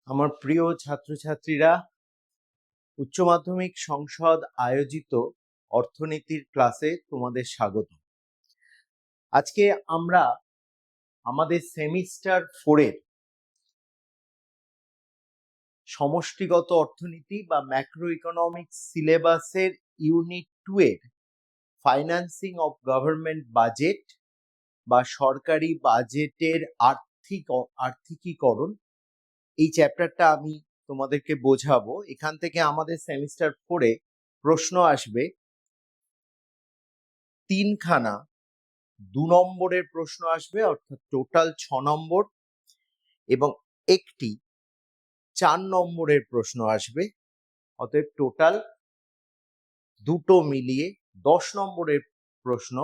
আমার প্রিয় ছাত্রছাত্রীরা, উচ্চ মাধ্যমিক সংসদ আয়োজিত অর্থনীতির ক্লাসে তোমাদের স্বাগত। আজকে আমরা আমাদের সেমিস্টার 4-এর সমষ্টিগত অর্থনীতি বা ম্যাক্রো ইকোনমিক্স সিলেবাসের ইউনিট 2-এর ফাইন্যান্সিং অফ গভর্নমেন্ট বাজেট বা সরকারি বাজেটের আর্থিকীকরণ এই চ্যাপ্টারটা আমি তোমাদেরকে বোঝাবো। এখান থেকে আমাদের সেমিস্টার 4-এ প্রশ্ন আসবে 3খানা 2 নম্বরের প্রশ্ন আসবে, অর্থাৎ টোটাল 6 নম্বর, এবং একটি 4 নম্বরের প্রশ্ন আসবে, অতএব টোটাল দুটো মিলিয়ে 10 নম্বরের প্রশ্ন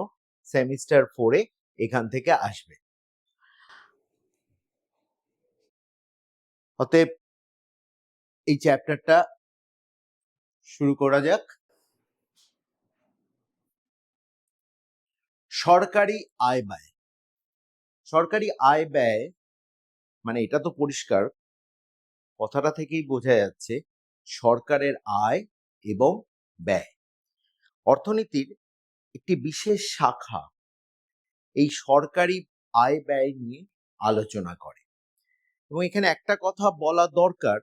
সেমিস্টার 4-এ এখান থেকে আসবে। অতএব এই চ্যাপ্টারটা শুরু করা যাক। সরকারি আয় ব্যয়। সরকারি আয় ব্যয় মানে এটা তো পরিষ্কার, কথাটা থেকেই বোঝা যাচ্ছে সরকারের আয় এবং ব্যয়। অর্থনীতির একটি বিশেষ শাখা এই সরকারি আয় ব্যয় নিয়ে আলোচনা করে। এবং এখানে একটা কথা বলা দরকার,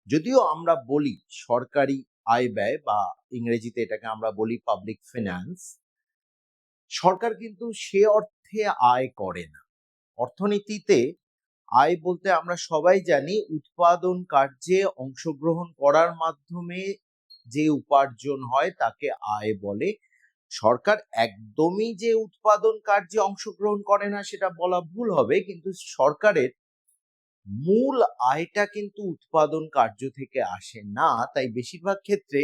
যদিও আমরা বলি সরকারি আয় ব্যয় বা ইংরেজিতে এটাকে আমরা বলি পাবলিক ফিন্যান্স, সরকার কিন্তু সে অর্থে আয় করে না। অর্থনীতিতে আয় বলতে আমরা সবাই জানি উৎপাদন কার্যে অংশগ্রহণ করার মাধ্যমে যে উপার্জন হয় তাকে আয় বলে। সরকার একদমই যে উৎপাদন কার্যে অংশগ্রহণ করে না সেটা বলা ভুল হবে, কিন্তু সরকারের মূল আয়টা কিন্তু উৎপাদন কার্য থেকে আসে না। তাই বেশিরভাগ ক্ষেত্রে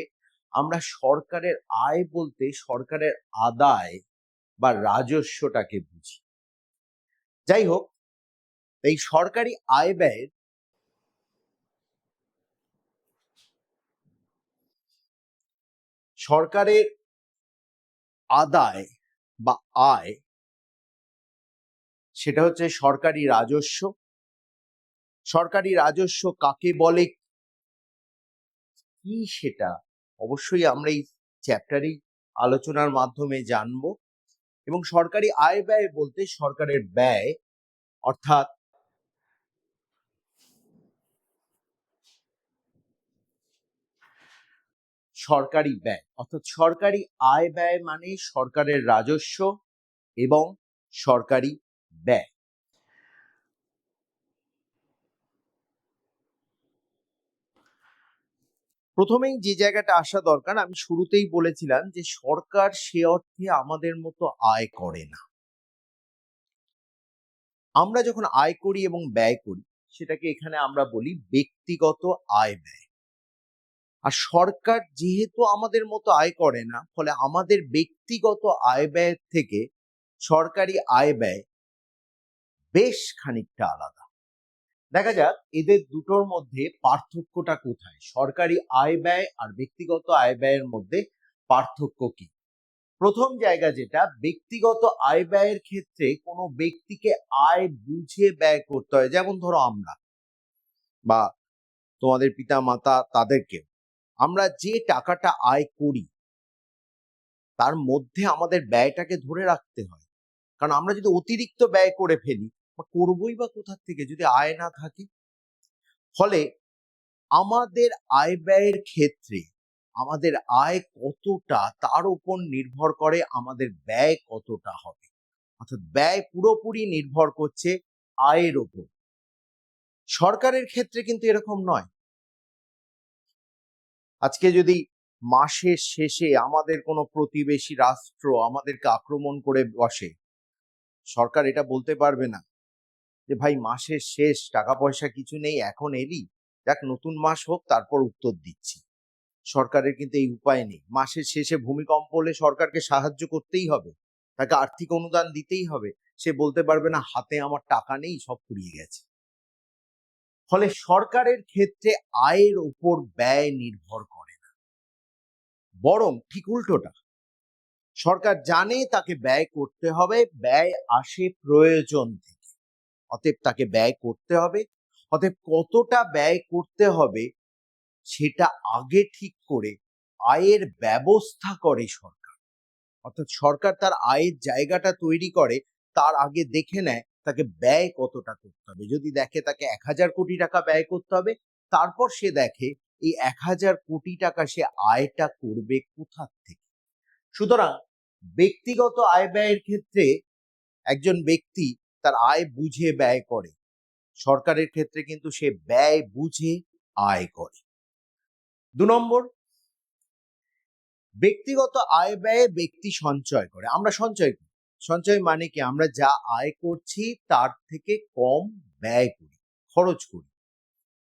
আমরা সরকারের আয় বলতে সরকারের আদায় বা রাজস্বটাকে বুঝি। যাই হোক, এই সরকারি আয় ব্যয়ের সরকারের আদায় বা আয় সেটা হচ্ছে সরকারি রাজস্ব। সরকারি রাজস্ব কাকে বলে, কি সেটা অবশ্যই আমরা এই চ্যাপ্টারেই আলোচনার মাধ্যমে জানবো। এবং সরকারি আয় ব্যয় বলতে সরকারের ব্যয়, অর্থাৎ সরকারি ব্যয়, অর্থাৎ সরকারি আয় ব্যয় মানে সরকারের রাজস্ব এবং সরকারি ব্যয়। প্রথমেই যে জায়গাটা আসা দরকার, আমি শুরুতেই বলেছিলাম যে সরকার সে অর্থে আমাদের মতো আয় করে না। আমরা যখন আয় করি এবং ব্যয় করি সেটাকে এখানে আমরা বলি ব্যক্তিগত আয় ব্যয়। আর সরকার যেহেতু আমাদের মতো আয় করে না, ফলে আমাদের ব্যক্তিগত আয় ব্যয়ের থেকে সরকারি আয় ব্যয় বেশ খানিকটা আলাদা। দেখা যাক এদের দুটোর মধ্যে পার্থক্যটা কোথায়, সরকারি আয় ব্যয় আর ব্যক্তিগত আয় ব্যয়ের মধ্যে পার্থক্য কি। প্রথম জায়গা যেটা, ব্যক্তিগত আয় ব্যয়ের ক্ষেত্রে কোনো ব্যক্তিকে আয় বুঝে ব্যয় করতে হয়। যেমন ধরো আমরা বা তোমাদের পিতা মাতা, তাদেরকে আমরা যে টাকাটা আয় করি তার মধ্যে আমাদের ব্যয়টাকে ধরে রাখতে হয়। কারণ আমরা যদি অতিরিক্ত ব্যয় করে ফেলি বা করবোই বা কোথা থেকে যদি আয় না থাকে, ফলে আমাদের আয় ব্যয়ের ক্ষেত্রে আমাদের আয় কতটা তার উপর নির্ভর করে আমাদের ব্যয় কতটা হবে। অর্থাৎ ব্যয় পুরোপুরি নির্ভর করছে আয়ের উপর। সরকারের ক্ষেত্রে কিন্তু এরকম নয়। আজকে যদি মাসের শেষে আমাদের কোনো প্রতিবেশী রাষ্ট্র আমাদেরকে আক্রমণ করে বসে, সরকার এটা বলতে পারবে না যে ভাই মাসের শেষ, টাকা পয়সা কিছু নেই, এখন এলি, দেখ নতুন মাস হোক তারপর উত্তর দিচ্ছি। সরকারের কিন্তু এই উপায় নেই। মাসের শেষে ভূমিকম্প হলে সরকারকে সাহায্য করতেই হবে, তাকে আর্থিক অনুদান দিতেই হবে। সে বলতে পারবে না হাতে আমার টাকা নেই, সব ফুরিয়ে গেছে। ফলে সরকারের ক্ষেত্রে আয়ের উপর ব্যয় নির্ভর করে না, বরং ঠিক উল্টোটা। সরকার জানে তাকে ব্যয় করতে হবে, ব্যয় আসে প্রয়োজন থেকে, অতএব তাকে ব্যয় করতে হবে। অতএব কতটা ব্যয় করতে হবে সেটা আগে ঠিক করে আয়ের ব্যবস্থা করে সরকার। অর্থাৎ সরকার তার আয়ের জায়গাটা তৈরি করে, তার আগে দেখে নেয় তাকে ব্যয় কতটা করতে হবে। যদি দেখে তাকে ১,০০০ কোটি টাকা ব্যয় করতে হবে, তারপর সে দেখে এই ১,০০০ কোটি টাকা সে আয়টা করবে কোথা থেকে। সুতরাং ব্যক্তিগত আয় ব্যয়ের ক্ষেত্রে একজন ব্যক্তি তার আয় বুঝে ব্যয় করে, সরকারের ক্ষেত্রে কিন্তু সে ব্যয় বুঝে আয় করে। ২ নম্বর, ব্যক্তিগত আয় ব্যয়ে ব্যক্তি সঞ্চয় করে। আমরা সঞ্চয় করি। সঞ্চয় মানে কি? আমরা যা আয় করছি তার থেকে কম ব্যয় করি, খরচ করি।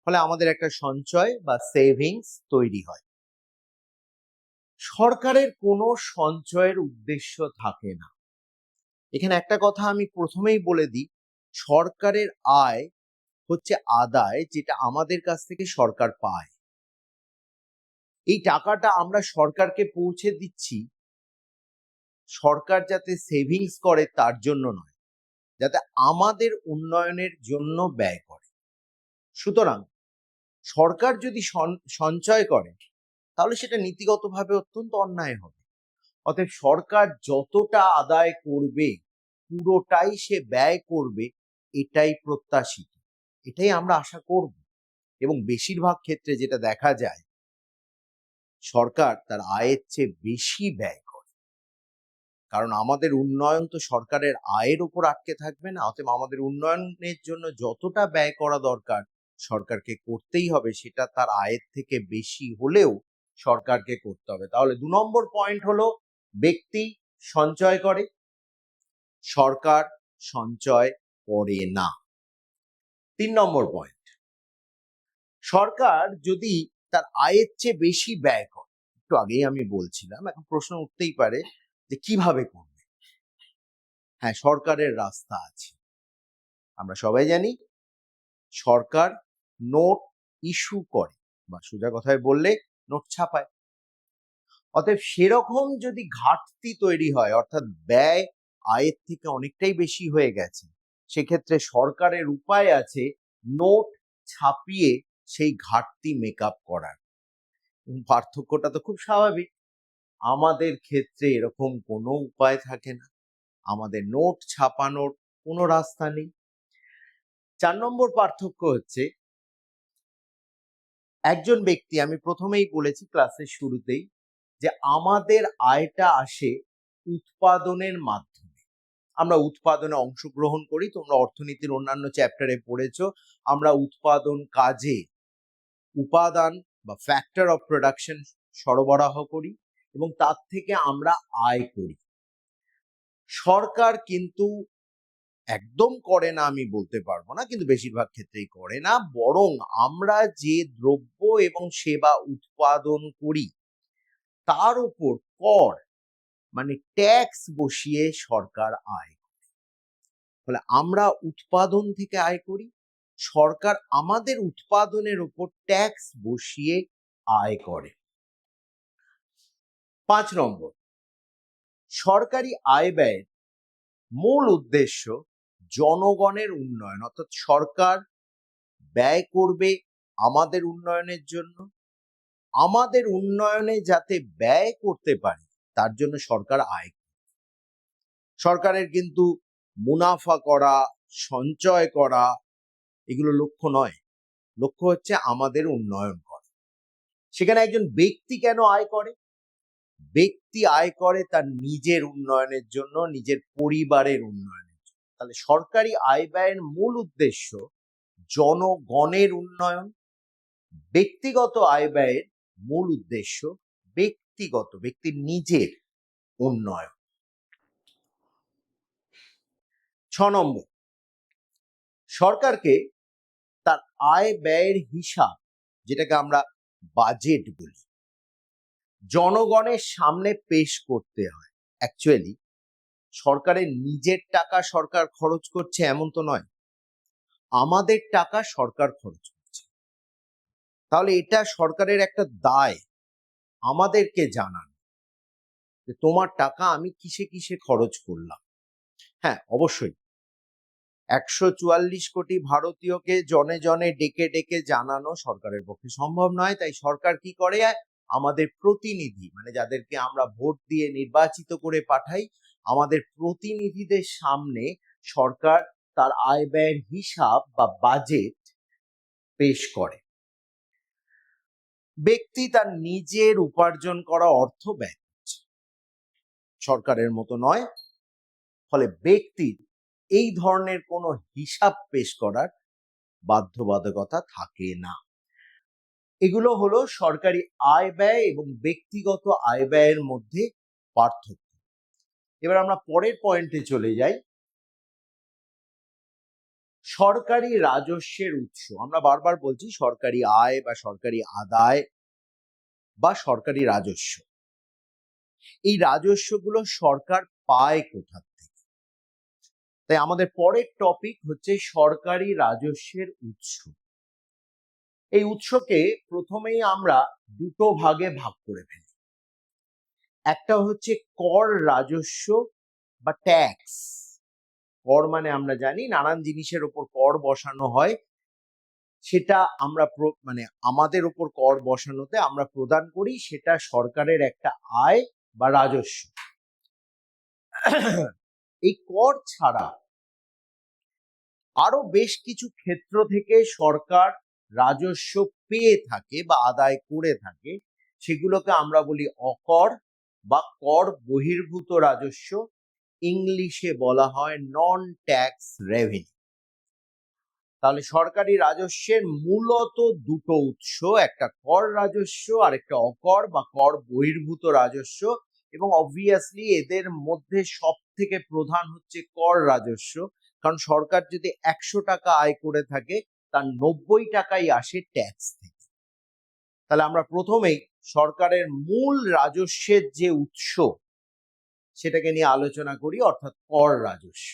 ফলে আমাদের একটা সঞ্চয় বা সেভিংস তৈরি হয়। সরকারের কোনো সঞ্চয়ের উদ্দেশ্য থাকে না। এখানে একটা কথা আমি প্রথমেই বলে দিই, সরকারের আয় হচ্ছে আদায়, যেটা আমাদের কাছ থেকে সরকার পায়। এই টাকাটা আমরা সরকারকে পৌঁছে দিচ্ছি সরকার যাতে সেভিংস করে তার জন্য নয়, যাতে আমাদের উন্নয়নের জন্য ব্যয় করে। সুতরাং সরকার যদি সঞ্চয় করে তাহলে সেটা নীতিগতভাবে অত্যন্ত অন্যায় হবে। অতএব সরকার যতটা আদায় করবে পুরোটাই সে ব্যয় করবে, এটাই প্রত্যাশিত, এটাই আমরা আশা করব। এবং বেশিরভাগ ক্ষেত্রে যেটা দেখা যায়, সরকার তার আয়ের চেয়ে বেশি ব্যয় করে। কারণ আমাদের উন্নয়ন তো সরকারের আয়ের উপর আটকে থাকবে না। অতএব আমাদের উন্নয়নের জন্য যতটা ব্যয় করা দরকার সরকারকে করতেই হবে, সেটা তার আয়ের থেকে বেশি হলেও সরকারকে করতে হবে। তাহলে ২ নম্বর পয়েন্ট হলো ব্যক্তি সঞ্চয় করে, সরকার সঞ্চয় করে না। ৩ নম্বর পয়েন্ট, সরকার যদি তার আয়ের চেয়ে বেশি ব্যয় করে, একটু আগেই আমি বলছিলাম, এখন প্রশ্ন উঠতেই পারে যে কিভাবে করবে। হ্যাঁ, সরকারের রাস্তা আছে। আমরা সবাই জানি সরকার নোট ইস্যু করে, বা সোজা কথায় বললে নোট ছাপায়। অতএব সেরকম যদি ঘাটতি তৈরি হয়, অর্থাৎ ব্যয় আয়ের থেকে অনেকটাই বেশি হয়ে গেছে, সেক্ষেত্রে সরকারের উপায় আছে নোট ছাপিয়ে সেই ঘাটতি মেকআপ করার। পার্থক্যটা তো খুব স্বাভাবিক। আমাদের ক্ষেত্রে এরকম কোনো উপায় থাকে না, আমাদের নোট ছাপানোর কোনো রাস্তা নেই। ৪ নম্বর পার্থক্য হচ্ছে, একজন ব্যক্তি, আমি প্রথমেই বলেছি ক্লাসের শুরুতেই, যে আমাদের আয়টা আসে উৎপাদনের মাধ্যমে। আমরা উৎপাদনে অংশগ্রহণ করি, তোমরা অর্থনীতির অন্যান্য চ্যাপ্টারে পড়েছো। আমরা উৎপাদন কাজে উপাদান বা ফ্যাক্টর অফ প্রোডাকশন সরবরাহ করি এবং তার থেকে আমরা আয় করি। সরকার কিন্তু একদম করে না আমি বলতে পারবো না, কিন্তু বেশিরভাগ ক্ষেত্রেই করে না, বরং আমরা যে দ্রব্য এবং সেবা উৎপাদন করি তার উপর কর মানে ট্যাক্স বসিয়ে সরকার আয় করে। ফলে আমরা উৎপাদন থেকে আয় করি, সরকার আমাদের উৎপাদনের উপর ট্যাক্স বসিয়ে আয় করে। ৫ নম্বর, সরকারি আয় ব্যয়ের মূল উদ্দেশ্য জনগণের উন্নয়ন। অর্থাৎ সরকার ব্যয় করবে আমাদের উন্নয়নের জন্য, আমাদের উন্নয়নে যাতে ব্যয় করতে পারে তার জন্য সরকার আয় করে। সরকারের কিন্তু মুনাফা করা, সঞ্চয় করা এগুলো লক্ষ্য নয়, লক্ষ্য হচ্ছে আমাদের উন্নয়ন করা। সেখানে একজন ব্যক্তি কেন আয় করে? ব্যক্তি আয় করে তার নিজের উন্নয়নের জন্য, নিজের পরিবারের উন্নয়নের জন্য। তাহলে সরকারি আয় ব্যয়ের মূল উদ্দেশ্য জনগণের উন্নয়ন, ব্যক্তিগত আয় ব্যয়ের মূল উদ্দেশ্য ব্যক্তির নিজের উন্নয়ন। ৬ নম্বর, সরকারকে তার আয় ব্যয়ের হিসাব, যেটাকে আমরা বাজেট বলি, জনগণের সামনে পেশ করতে হয়। অ্যাকচুয়ালি সরকারের নিজের টাকা সরকার খরচ করছে এমন তো নয়, আমাদের টাকা সরকার খরচ করছে। তাহলে এটা সরকারের একটা দায় আমাদেরকে জানান যে তোমার টাকা আমি কিসে কিসে খরচ করলাম। হ্যাঁ, অবশ্যই 144 কোটি ভারতীয়কে জনে জনে ডেকে ডেকে জানানো সরকারের পক্ষে সম্ভব নয়। তাই সরকার কি করে, আমাদের প্রতিনিধি মানে যাদেরকে আমরা ভোট দিয়ে নির্বাচিত করে পাঠাই, আমাদের প্রতিনিধিদের সামনে সরকার তার আয় ব্যয়ের হিসাব বা বাজেট পেশ করে। ব্যক্তি তার নিজের উপার্জন করা অর্থ ব্যয় করছে, সরকারের মতো নয়। ফলে ব্যক্তির এই ধরনের কোনো হিসাব পেশ করার বাধ্যবাধকতা থাকে না। এগুলো হলো সরকারি আয় ব্যয় এবং ব্যক্তিগত আয় ব্যয়ের মধ্যে পার্থক্য। এবার আমরা পরের পয়েন্টে চলে যাই, সরকারি রাজস্বের উৎস। আমরা বারবার বলছি সরকারি আয় বা সরকারি আদায় বা সরকারি রাজস্ব। এই রাজস্বগুলো সরকার পায় কোথা থেকে? তাই আমাদের পরের টপিক হচ্ছে সরকারি রাজস্বের উৎস। এই উৎসকে প্রথমেই আমরা দুটো ভাগে ভাগ করে ফেলি। একটা হচ্ছে কর রাজস্ব বা ট্যাক্স। কর মানে আমরা জানি নানান জিনিসের উপর কর বসানো হয়, সেটা আমরা মানে আমাদের উপর কর বসানোতে আমরা প্রদান করি, সেটা সরকারের একটা আয় বা রাজস্ব। এই কর ছাড়া আরো বেশ কিছু ক্ষেত্র থেকে সরকার রাজস্ব পেয়ে থাকে বা আদায় করে থাকে, সেগুলোকে আমরা বলি অকর বা কর বহির্ভূত রাজস্ব। ইংলিশে বলা হয় নন ট্যাক্স রেভিনিউ। তাহলে সরকারি রাজস্বের মূলত দুটো উৎস, একটা কর রাজস্ব আর একটা অকর বা কর বহির্ভূত রাজস্ব। এবং অবভিয়াসলি এদের মধ্যে সব থেকে প্রধান হচ্ছে কর রাজস্ব, কারণ সরকার যদি 100 টাকা আয় করে থাকে তার 90 টাকাই আসে ট্যাক্স থেকে। তাহলে আমরা প্রথমেই সরকারের মূল রাজস্বের যে উৎস সেটাকে নিয়ে আলোচনা করি, অর্থাৎ কর রাজস্ব।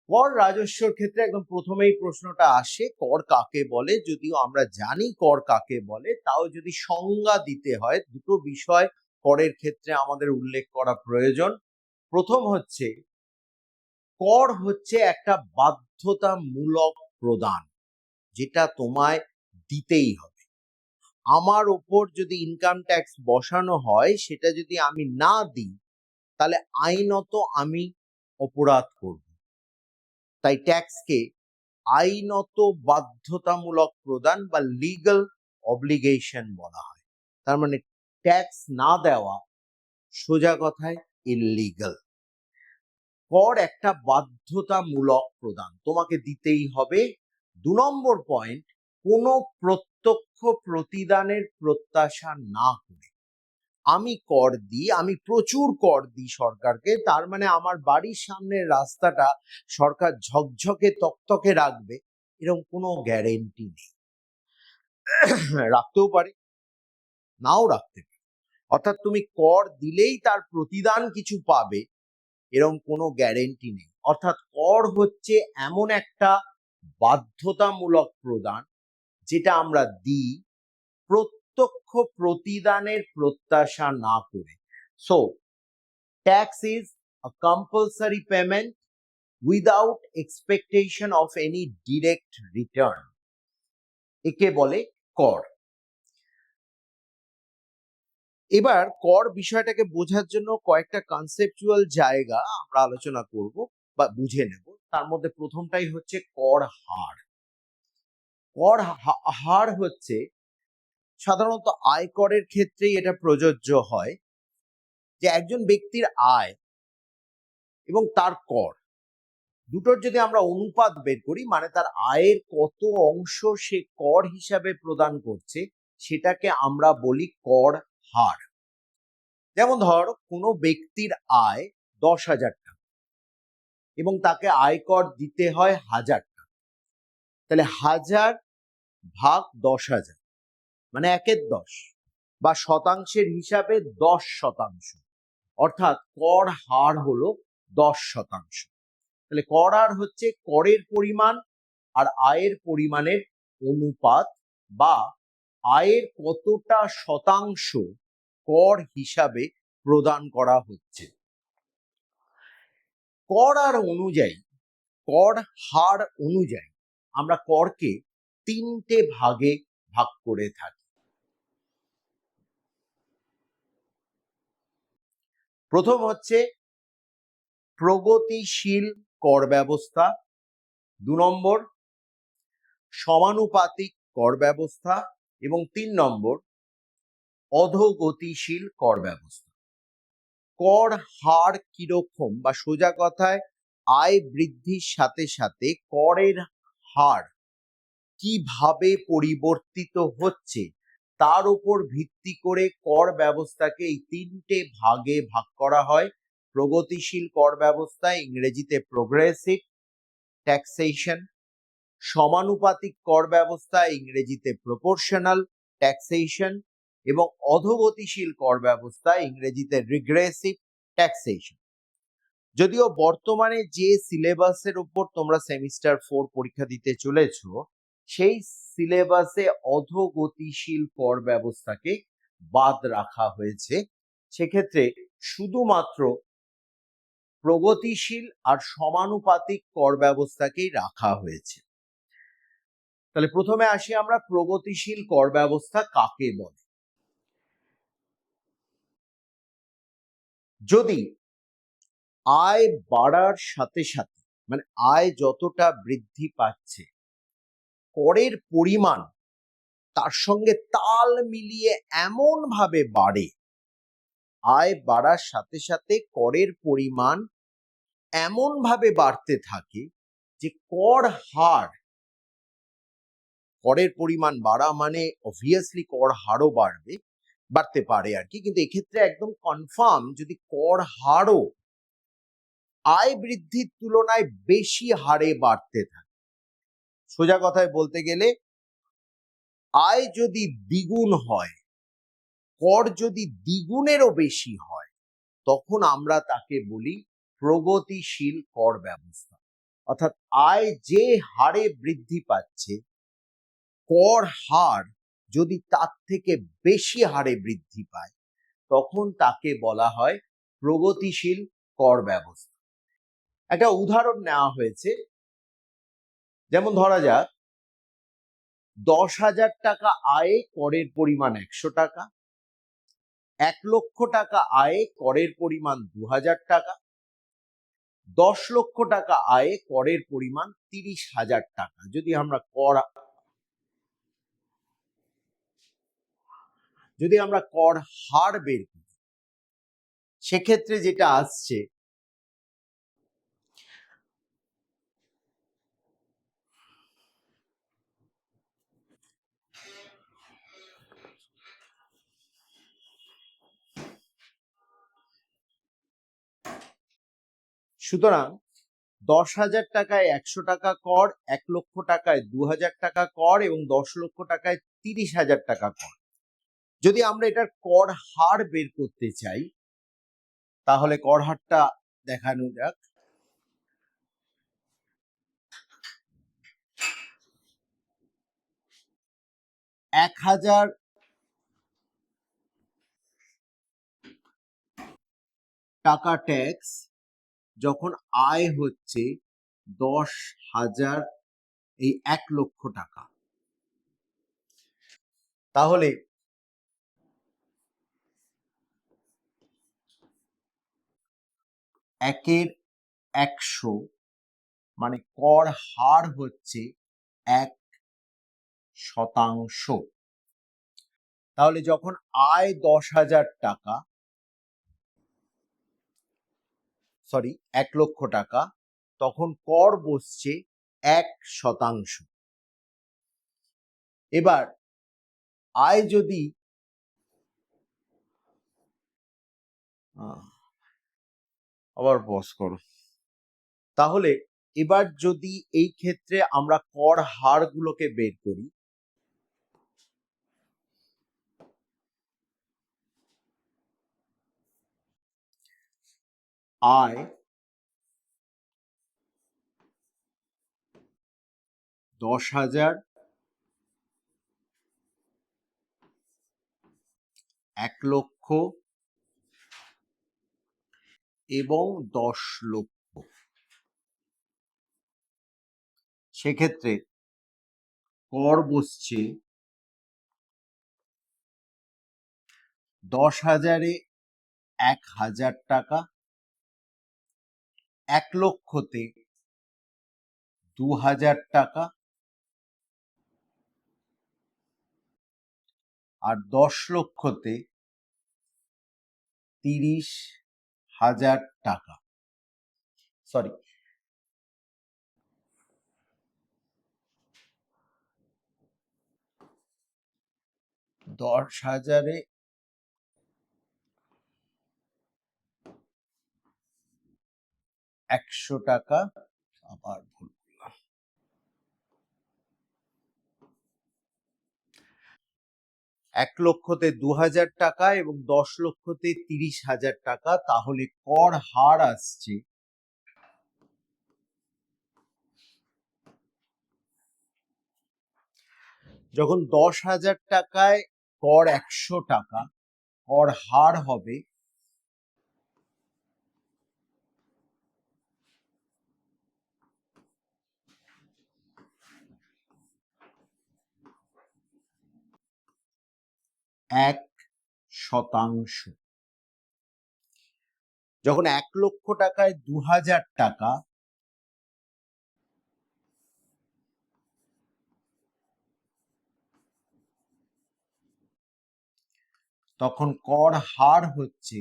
কর রাজস্বর ক্ষেত্রে একদম প্রথমেই প্রশ্নটা আসে, কর কাকে বলে? যদিও আমরা জানি কর কাকে বলে, তাও যদি সংজ্ঞা দিতে হয়, দুটো বিষয় করের ক্ষেত্রে আমাদের উল্লেখ করা প্রয়োজন। প্রথম হচ্ছে, কর হচ্ছে একটা বাধ্যতামূলক প্রদান, যেটা তোমায় দিতেই হবে। আমার ওপর যদি ইনকাম ট্যাক্স বসানো হয়, সেটা যদি আমি না দিই তাহলে আইনত আমি অপরাধ করব। তাই ট্যাক্সকে আইনত বাধ্যতামূলক প্রদান বা লিগ্যাল অব্লিগেশন বলা হয়। তার মানে ট্যাক্স না দেওয়া সোজা কথায় ইললিগাল। কর একটা বাধ্যতামূলক প্রদান, তোমাকে দিতেই হবে। 2 নম্বর পয়েন্ট, কোনো প্রত্যক্ষ প্রতিদানের প্রত্যাশা না করে। আমি কর দিই, আমি প্রচুর কর দিই সরকারকে, তার মানে আমার বাড়ির সামনের রাস্তাটা সরকার ঝকঝকে তকতকে রাখবে এরকম কোনো গ্যারেন্টি নেই। রাখতেও পারে, নাও রাখতে পারে। অর্থাৎ তুমি কর দিলেই তার প্রতিদান কিছু পাবে এরকম কোনো গ্যারেন্টি নেই। অর্থাৎ কর হচ্ছে এমন একটা বাধ্যতামূলক প্রদান যেটা আমরা দিই প্রত্যক্ষ প্রতিদানের প্রত্যাশা না করে। So tax is a compulsory payment without expectation of any direct return. একে বলে কর। এবার কর বিষয়টাকে বোঝার জন্য কয়েকটা কনসেপচুয়াল জায়গা আমরা আলোচনা করব বা বুঝে নেব। তার মধ্যে প্রথমটাই হচ্ছে কর হার। কর হার হচ্ছে সাধারণত আয়করের ক্ষেত্রেই এটা প্রযোজ্য হয়, যে একজন ব্যক্তির আয় এবং তার কর দুটোর যদি আমরা অনুপাত বের করি, মানে তার আয়ের কত অংশ সে কর হিসাবে প্রদান করছে, সেটাকে আমরা বলি কর হার। যেমন ধর, কোনো ব্যক্তির আয় 10,000 টাকা এবং তাকে আয়কর দিতে হয় 1000 টাকা, তাহলে 1000 ভাগ 10,000 মানে 1/10 বা শতাংশের হিসাবে 10%, অর্থাৎ কর হার হলো 10%। তাহলে কর হার হচ্ছে করের পরিমাণ আর আয়ের পরিমাণের অনুপাত, বা আয়ের কতটা শতাংশ কর হিসাবে প্রদান করা হচ্ছে। কর আর অনুযায়ী, কর হার অনুযায়ী আমরা করকে 3টে ভাগে ভাগ করে থাকি। প্রথম হচ্ছে প্রগতিশীল কর ব্যবস্থা, 2 নম্বর সমানুপাতিক কর ব্যবস্থা এবং 3 নম্বর অধোগতিশীল কর ব্যবস্থা। কর হার কিরকম, বা সোজা কথায় আয় বৃদ্ধির সাথে সাথে করের হার কিভাবে পরিবর্তিত হচ্ছে তার উপর ভিত্তি করে কর ব্যবস্থাকে এই 3টে ভাগে ভাগ করা হয়। প্রগতিশীল কর ব্যবস্থা, ইংরেজিতে প্রোগ্রেসিভ ট্যাক্সেশন, সমানুপাতিক কর ব্যবস্থা, ইংরেজিতে প্রপোর্শনাল ট্যাক্সেশন, এবং অধোগতিশীল কর ব্যবস্থা, ইংরেজিতে রিগ্রেসিভ ট্যাক্সেশন। যদিও বর্তমানে যে সিলেবাসের উপর তোমরা সেমিস্টার 4 পরীক্ষা দিতে চলেছো, সেই সিলেবাসে অধোগতিশীল কর ব্যবস্থাকে বাদ রাখা হয়েছে। সেক্ষেত্রে শুধুমাত্র প্রগতিশীল আর সমানুপাতিক কর ব্যবস্থাকেই রাখা হয়েছে। তাহলে প্রথমে আসি আমরা, প্রগতিশীল কর ব্যবস্থা কাকে বলে। যদি আয় বাড়ার সাথে সাথে, মানে আয় যতটা বৃদ্ধি পাচ্ছে, করের পরিমাণ তার সঙ্গে তাল মিলিয়ে এমন ভাবে বাড়ে, আয় বাড়ার সাথে সাথে করের পরিমাণ এমন ভাবে বাড়তে থাকে যে কর হার, করের পরিমাণ বাড়া মানে অবভিয়াসলি কর হারও বাড়তে পারে আর কি, কিন্তু এক্ষেত্রে একদম কনফার্ম যদি কর হারও আয় বৃদ্ধির তুলনায় বেশি হারে বাড়তে থাকে। সোজা কথায় বলতে গেলে আয় যদি দ্বিগুণ হয়, কর যদি দ্বিগুণেরও বেশি হয়, তখন আমরা তাকে বলি প্রগতিশীল কর ব্যবস্থা। অর্থাৎ আয় যে হারে বৃদ্ধি পাচ্ছে, কর হার যদি তার থেকে বেশি হারে বৃদ্ধি পায়, তখন তাকে বলা হয় প্রগতিশীল কর ব্যবস্থা। একটা উদাহরণ নেওয়া হয়েছে, যেমন ধরা যাক 10,000 টাকা আয়ে করের পরিমাণ 100 টাকা, 1 লক্ষ টাকা আয়ে করের পরিমাণ 2,000 টাকা, 10 লক্ষ টাকা আয়ে করের পরিমাণ 30,000 টাকা। যদি আমরা কর হার বের করি, সেক্ষেত্রে যেটা আসছে, সুতরাং 10,000 টাকায় 100 টাকা কর, 1 লক্ষ টাকায় 2,000 টাকা কর এবং 10 লক্ষ টাকায় 30,000 টাকা কর। যদি আমরা এটার কর হার বের করতে চাই, তাহলে কর হারটা দেখানো যাক। $1,000 টাকা ট্যাক্স যখন আয় হচ্ছে 10,000, এই 1 লক্ষ টাকা, তাহলে একের 100 মানে কর হার হচ্ছে 1%। তাহলে যখন আয় 10,000 টাকা, 1 লক্ষ টাকা, তখন কর বসছে 1%। এবার আয় যদি আবার পজ করো, তাহলে এবার যদি এই ক্ষেত্রে আমরা কর হার গুলোকে বের করি, আয় 10,000, 1 লক্ষ এবং 10 লক্ষ। সেক্ষেত্রে কর বসছে 10,000-এ 1,000 টাকা, 1 লক্ষতে 2,000 টাকা, আর 10 লক্ষতে 30,000 টাকা। সরি, 10,000-এ 100 টাকা, আবার ভুল করলাম, 1 লক্ষতে 2,000 টাকা এবং 10 লক্ষতে 30,000 টাকা। তাহলে কর হার আসছে যখন 10,000 টাকায় কর 100 টাকা, কর হার হবে 1%। যখন 1 লক্ষ টাকায় 2,000 টাকা, তখন কর হার হচ্ছে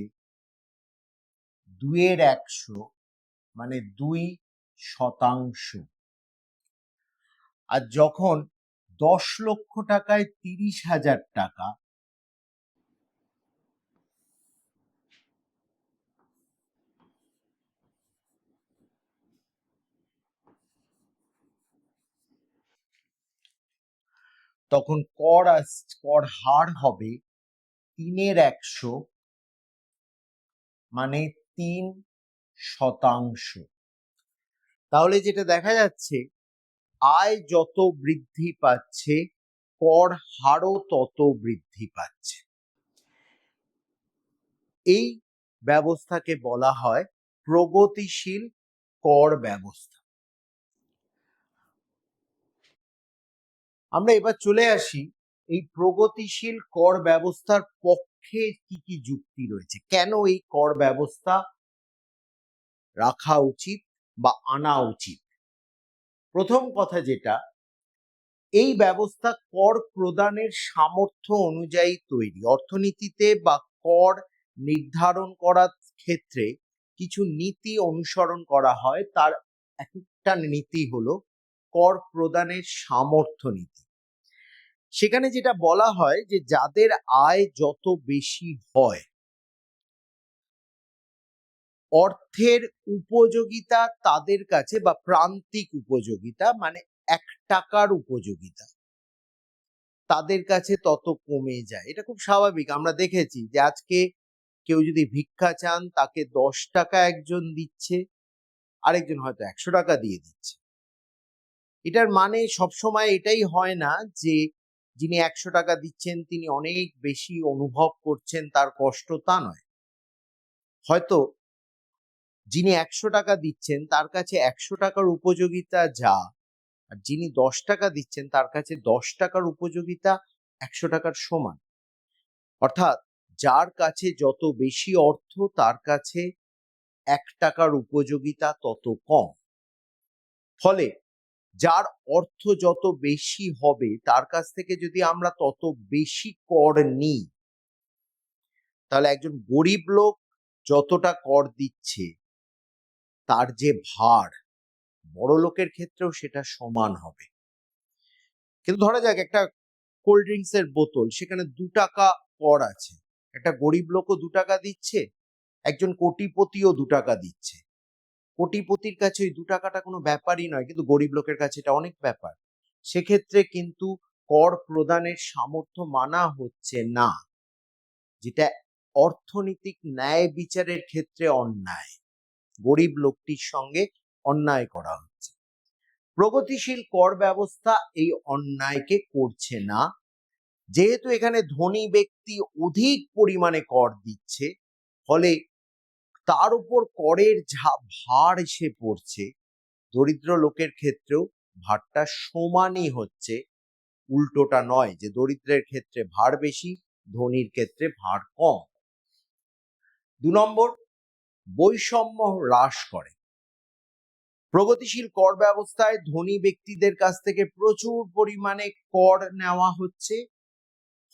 2/100, মানে 2%। আর যখন 10 লক্ষ টাকায় 30,000 টাকা, তখন কর হার হবে 3/100, মানে 3%। তাহলে যেটা দেখা যাচ্ছে, আয় যত বৃদ্ধি পাচ্ছে কর হারও তত বৃদ্ধি পাচ্ছে। এই ব্যবস্থাকে বলা হয় প্রগতিশীল কর ব্যবস্থা। আমরা এবার চলে আসি এই প্রগতিশীল কর ব্যবস্থার পক্ষে কি কি যুক্তি রয়েছে, কেন এই কর ব্যবস্থা রাখা উচিত বা আনা উচিত। প্রথম কথা যেটা, এই ব্যবস্থা কর প্রদানের সামর্থ্য অনুযায়ী তৈরি। অর্থনীতিতে বা কর নির্ধারণ করার ক্ষেত্রে কিছু নীতি অনুসরণ করা হয়, তার একটা নীতি হলো কর প্রদানের সামর্থ্য নীতি। সেখানে যেটা বলা হয় যে যাদের আয় যত বেশি হয়, অর্থের উপযোগিতা তাদের কাছে, বা প্রান্তিক উপযোগিতা মানে 1 টাকার উপযোগিতা তাদের কাছে তত কমে যায়। এটা খুব স্বাভাবিক। আমরা দেখেছি যে আজকে কেউ যদি ভিক্ষা চান, তাকে 10 টাকা একজন দিচ্ছে, আরেকজন হয়তো 100 টাকা দিয়ে দিচ্ছে। এটার মানে সবসময় এটাই হয় না যে যিনি 100 টাকা দিচ্ছেন তিনি অনেক বেশি অনুভব করছেন তার কষ্ট, তা নয়। হয়তো যিনি 100 টাকা দিচ্ছেন তার কাছে 100 টাকার উপযোগিতা যা, আর যিনি 10 টাকা দিচ্ছেন তার কাছে 10 টাকার উপযোগিতা 100 টাকার সমান। অর্থাৎ যার কাছে যত বেশি অর্থ তার কাছে 1 টাকার উপযোগিতা তত কম। ফলে যার অর্থ যত বেশি হবে তার কাছ থেকে যদি আমরা তত বেশি কর নিই, তাহলে একজন গরিব লোক যতটা কর দিচ্ছে তার যে ভার, বড় লোকের ক্ষেত্রেও সেটা সমান হবে। কিন্তু ধরা যাক একটা কোল্ড ড্রিঙ্কস এর বোতল, সেখানে 2 টাকা কর আছে। একটা গরিব লোকও 2 টাকা দিচ্ছে, একজন কোটিপতিও 2 টাকা দিচ্ছে। কোটিপতির কাছে ওই 2 টাকাটা কোনো ব্যাপারই নয়, কিন্তু গরিব লোকের কাছে এটা অনেক ব্যাপার। সেক্ষেত্রে কিন্তু কর প্রদানের সামর্থ্য মানা হচ্ছে না, যেটা অর্থনৈতিক ন্যায় বিচারের ক্ষেত্রে অন্যায়। গরিব লোকটির সঙ্গে অন্যায় করা হচ্ছে। প্রগতিশীল কর ব্যবস্থা এই অন্যায়কে করছে না। যেহেতু এখানে ধনী ব্যক্তি অধিক পরিমাণে কর দিচ্ছে, ফলে তার উপর করের ভার এসে পড়ছে, দরিদ্র লোকের ক্ষেত্রেও ভারটা সমানই হচ্ছে, উল্টোটা নয় যে দরিদ্রের ক্ষেত্রে ভার বেশি, ধনীর ক্ষেত্রে ভার কম। 2 নম্বর, বৈষম্য হ্রাস করে। প্রগতিশীল কর ব্যবস্থায় ধনী ব্যক্তিদের কাছ থেকে প্রচুর পরিমাণে কর নেওয়া হচ্ছে,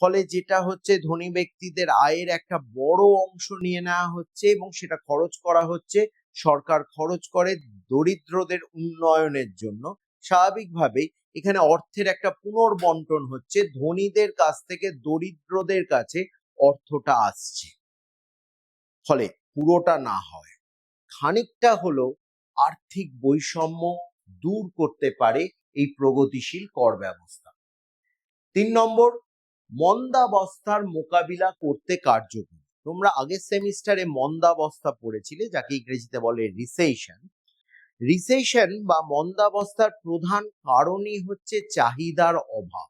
ফলে যেটা হচ্ছে ধনী ব্যক্তিদের আয়ের একটা বড় অংশ নিয়ে নেওয়া হচ্ছে এবং সেটা খরচ করা হচ্ছে, সরকার খরচ করে দরিদ্রদের উন্নয়নের জন্য। স্বাভাবিকভাবেই এখানে অর্থের একটা পুনর্বন্টন হচ্ছে, ধনীদের কাছ থেকে দরিদ্রদের কাছে অর্থটা আসছে, ফলে পুরোটা না হয় খানিকটা হলো আর্থিক বৈষম্য দূর করতে পারে এই প্রগতিশীল কর ব্যবস্থা। 3 নম্বর, মন্দাবস্থার মোকাবিলা করতে কার্যকরী। তোমরা আগের সেমিস্টারে মন্দাবস্থা পড়েছিলে, যাকে ইংরেজিতে বলে রিসেশন। রিসেশন বা মন্দাবস্থার প্রধান কারণই হচ্ছে চাহিদার অভাব।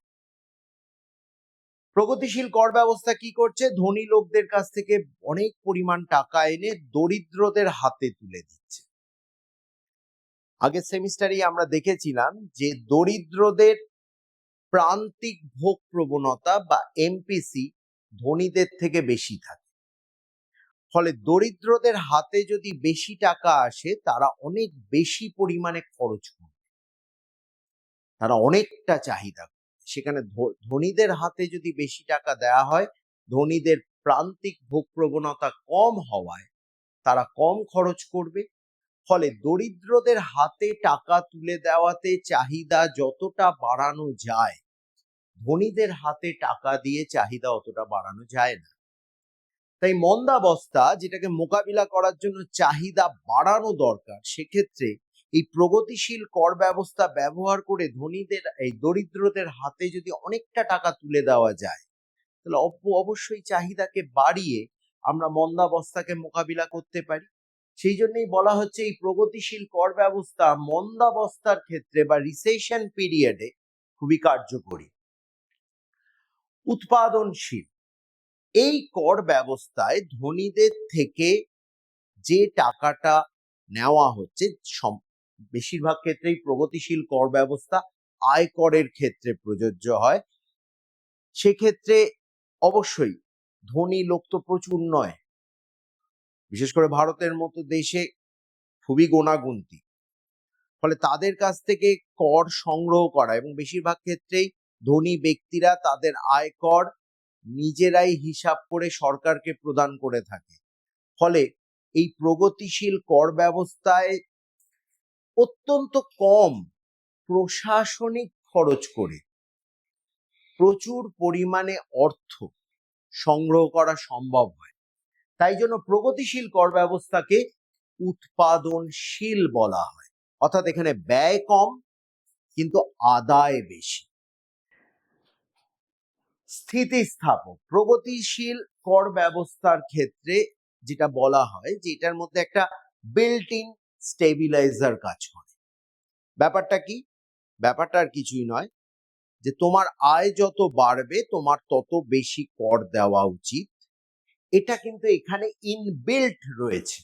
প্রগতিশীল কর ব্যবস্থা কি করছে? ধনী লোকদের কাছ থেকে অনেক পরিমাণ টাকা এনে দরিদ্রদের হাতে তুলে দিচ্ছে। আগের সেমিস্টারেই আমরা দেখেছিলাম যে দরিদ্রদের প্রান্তিক ভোগ প্রবণতা বা এমপিসি ধনীদের থেকে বেশি থাকে, ফলে দরিদ্রদের হাতে যদি বেশি টাকা আসে তারা অনেক বেশি পরিমাণে খরচ করে, তারা অনেকটা চাহিদা করে। সেখানে ধনীদের হাতে যদি বেশি টাকা দেওয়া হয়, ধনীদের প্রান্তিক ভোগ প্রবণতা কম হওয়ায় তারা কম খরচ করবে, ফলে দরিদ্রদের হাতে টাকা তুলে দেওয়াতে চাহিদা যতটা বাড়ানো যায়, ধনীদের হাতে টাকা দিয়ে চাহিদা অতটা বাড়ানো যায় না। তাই মন্দাবস্থা যেটাকে মোকাবিলা করার জন্য চাহিদা বাড়ানো দরকার, সেক্ষেত্রে এই প্রগতিশীল কর ব্যবস্থা ব্যবহার করে ধনীদের এই দরিদ্রদের হাতে যদি অনেকটা টাকা তুলে দেওয়া যায়, তাহলে অবশ্যই চাহিদাকে বাড়িয়ে আমরা মন্দাবস্থাকে মোকাবিলা করতে পারি। সেই জন্যই বলা হচ্ছে এই প্রগতিশীল কর ব্যবস্থা মন্দাবস্থার ক্ষেত্রে বা রিসেশন পিরিয়ডে খুবই কার্যকরী। উৎপাদনশীল, এই কর ব্যবস্থায় ধনীদের থেকে যে টাকাটা নেওয়া হচ্ছে, বেশিরভাগ ক্ষেত্রেই প্রগতিশীল কর ব্যবস্থা আয়করের ক্ষেত্রে প্রযোজ্য হয়। সেক্ষেত্রে অবশ্যই ধনী লোক তো প্রচুর নয়, বিশেষ করে ভারতের মতো দেশে খুবই গোনাগুনতি, ফলে তাদের কাছ থেকে কর সংগ্রহ করা এবং বেশিরভাগ ক্ষেত্রেই ধনী ব্যক্তিরা তাদের আয়কর নিজেরাই হিসাব করে সরকারকে প্রদান করে থাকে। ফলে এই প্রগতিশীল কর ব্যবস্থায় অত্যন্ত কম প্রশাসনিক খরচ করে প্রচুর পরিমাণে অর্থ সংগ্রহ করা সম্ভব হয়। তাই জন্য প্রগতিশীল কর ব্যবস্থাকে উৎপাদনশীল বলা হয়, অর্থাৎ এখানে ব্যয় কম কিন্তু আদায় বেশি। স্থিতিস্থাপক, প্রগতিশীল কর ব্যবস্থার ক্ষেত্রে যেটা বলা হয় যে এটার মধ্যে একটা বিল্ট ইন স্টেবিলাইজার কাজ করে। ব্যাপারটা কি? ব্যাপারটা আর কিছুই নয় যে তোমার আয় যত বাড়বে তোমার তত বেশি কর দেওয়া উচিত, এটা কিন্তু এখানে ইনবিল্ট রয়েছে।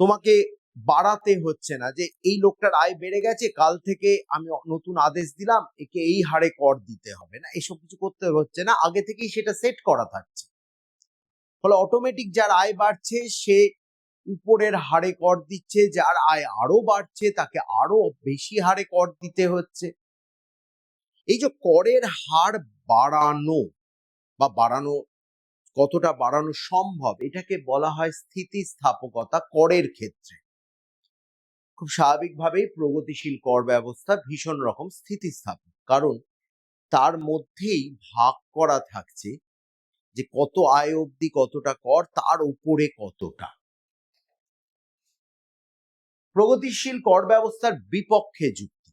তোমাকে বাড়াতে হচ্ছে না যে এই লোকটার আয় বেড়ে গেছে, কাল থেকে আমি নতুন আদেশ দিলাম একে এই হারে কর দিতে হবে না, এসব কিছু করতে হচ্ছে না, আগে থেকেই সেটা সেট করা থাকছে। ফলে অটোমেটিক যার আয় বাড়ছে সে উপরের হারে কর দিচ্ছে, যার আয় আরো বাড়ছে তাকে আরো বেশি হারে কর দিতে হচ্ছে। এই যে করের হার বাড়ানো বা বাড়ানো, কতটা বাড়ানো সম্ভব, এটাকে বলা হয় স্থিতিস্থাপকতা করের ক্ষেত্রে। খুব স্বাভাবিকভাবেই প্রগতিশীল কর ব্যবস্থা ভীষণ রকম স্থিতিস্থাপক, কারণ তার মধ্যেই ভাগ করা থাকছে যে কত আয় অবধি কতটা কর, তার উপরে কতটা। প্রগতিশীল কর ব্যবস্থার বিপক্ষে যুক্তি।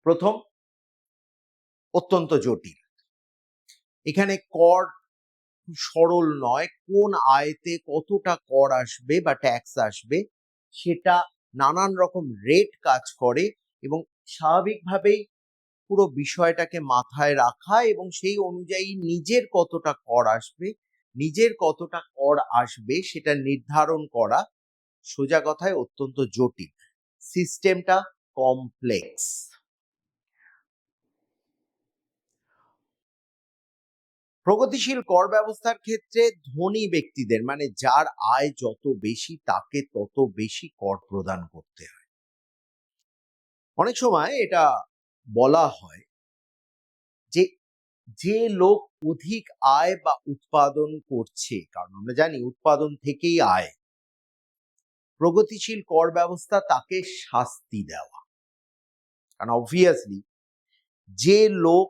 প্রথম, অত্যন্ত জটিল। এখানে কর খুব সরল নয়, কোন আয়তে কতটা কর আসবে বা ট্যাক্স আসবে সেটা নানান রকম রেট কাজ করে এবং স্বাভাবিকভাবেই পুরো বিষয়টাকে মাথায় রাখা এবং সেই অনুযায়ী নিজের কতটা কর আসবে সেটা নির্ধারণ করা সোজা কথায় অত্যন্ত জটিল। সিস্টেমটা কমপ্লেক্স। প্রগতিশীল কর ব্যবস্থার ক্ষেত্রে ধনী ব্যক্তিদের মানে যার আয় যত বেশি তাকে তত বেশি কর প্রদান করতে হয়। অনেক সময় এটা বলা হয় যে যে লোক অধিক আয় বা উৎপাদন করছে, কারণ আমরা জানি উৎপাদন থেকেই আয়, প্রগতিশীল কর ব্যবস্থা তাকে শাস্তি দেওয়া। কারণ অবভিয়াসলি যে লোক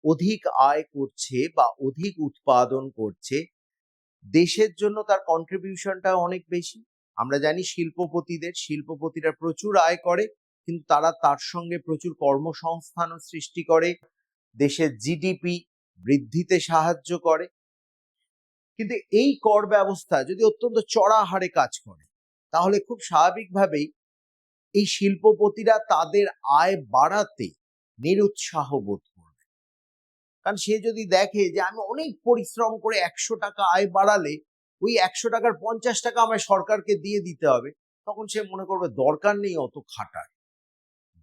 অধিক আয় করছে বা অধিক উৎপাদন করছে দেশের জন্য তার কন্ট্রিবিউশনটা অনেক বেশি। আমরা জানি শিল্পপতিরা প্রচুর আয় করে, কিন্তু তারা তার সঙ্গে প্রচুর কর্মসংস্থানও সৃষ্টি করে, দেশের জিডিপি বৃদ্ধিতে সাহায্য করে। কিন্তু এই কর ব্যবস্থা যদি অত্যন্ত চড়া হারে কাজ করে তাহলে খুব স্বাভাবিকভাবেই এই শিল্পপতিরা তাদের আয় বাড়াতে নিরুৎসাহ বোধ করবে। কারণ সে যদি দেখে যে আমি অনেক পরিশ্রম করে 100 টাকা আয় বাড়ালে ওই 100 টাকার 50 টাকা আমায় সরকারকে দিয়ে দিতে হবে, তখন সে মনে করবে দরকার নেই অত খাটার,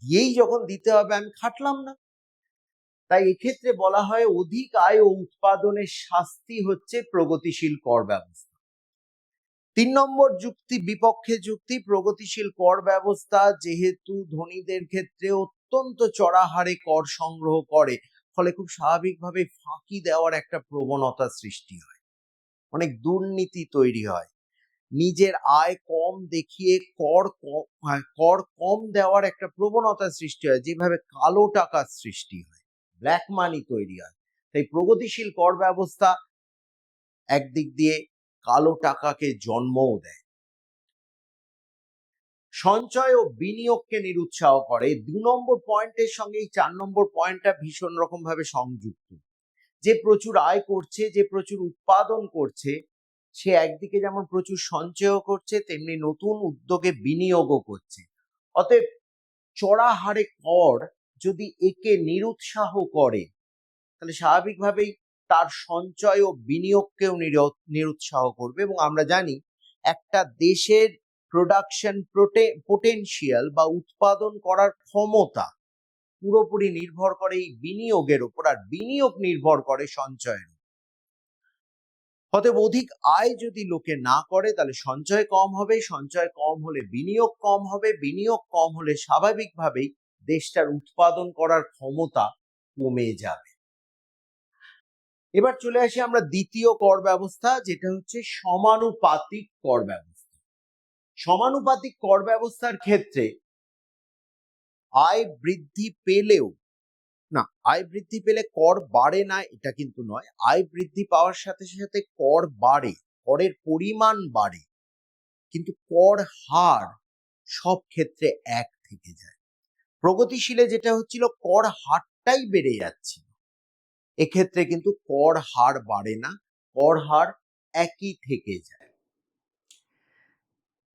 দিয়েই যখন দিতে হবে আমি খাটলাম না। তাই এক্ষেত্রে বলা হয় অধিক আয় ও উৎপাদনের শাস্তি হচ্ছে প্রগতিশীল কর ব্যবস্থা। 3 নম্বর যুক্তি, বিপক্ষে যুক্তি, প্রগতিশীল কর ব্যবস্থা যেহেতু ধনীদের ক্ষেত্রে অত্যন্ত চড়া হারে কর সংগ্রহ করে, ফলে খুব স্বাভাবিকভাবে ফাঁকি দেওয়ার একটা প্রবণতা সৃষ্টি হয়, অনেক দুর্নীতি তৈরি হয়, নিজের আয় কম দেখিয়ে কর কম দেওয়ার একটা প্রবণতা সৃষ্টি হয়, যেভাবে কালো টাকার সৃষ্টি হয়, ব্ল্যাক মানি তৈরি হয়। তাই প্রগতিশীল কর ব্যবস্থা একদিক দিয়ে কালো টাকাকে জন্মও দেয়। সঞ্চয় ও বিনিয়োগকে নিরুৎসাহ করে। 2 নম্বর পয়েন্টের সঙ্গে এই 4 নম্বর পয়েন্টটা ভীষণ রকম ভাবে সংযুক্ত। যে প্রচুর আয় করছে, যে প্রচুর উৎপাদন করছে, সে একদিকে যেমন প্রচুর সঞ্চয়ও করছে তেমনি নতুন উদ্যোগে বিনিয়োগও করছে। অতএব চড়া হারে কর যদি একে নিরুৎসাহ করে তাহলে স্বাভাবিকভাবেই তার সঞ্চয় ও বিনিয়োগকেও নিরুৎসাহ করবে। এবং আমরা জানি একটা দেশের প্রোডাকশন পোটেনশিয়াল বা উৎপাদন করার ক্ষমতা পুরোপুরি নির্ভর করে এই বিনিয়োগের উপর, আর বিনিয়োগ নির্ভর করে সঞ্চয়ের উপর। অতএব অধিক আয় যদি লোকে না করে তাহলে সঞ্চয় কম হবে, সঞ্চয় কম হলে বিনিয়োগ কম হবে, বিনিয়োগ কম হলে স্বাভাবিকভাবেই দেশটার উৎপাদন করার ক্ষমতা কমে যাবে। এবার চলে আসি আমরা দ্বিতীয় কর ব্যবস্থা, যেটা হচ্ছে সমানুপাতিক কর ব্যবস্থা। সমানুপাতিক কর ব্যবস্থার ক্ষেত্রে আয় বৃদ্ধি পেলেও আয় বৃদ্ধি পেলে কর বাড়ে না এটা কিন্তু নয়, আয় বৃদ্ধি পাওয়ার সাথে সাথে কর বাড়ে, করের পরিমাণ বাড়ে, কিন্তু কর হার সব ক্ষেত্রে এক থেকে যায়। প্রগতিশীলে যেটা হচ্ছিল কর হারটাই বেড়ে যাচ্ছিল, এক্ষেত্রে কিন্তু কর হার বাড়ে না, কর হার একই থেকে যায়।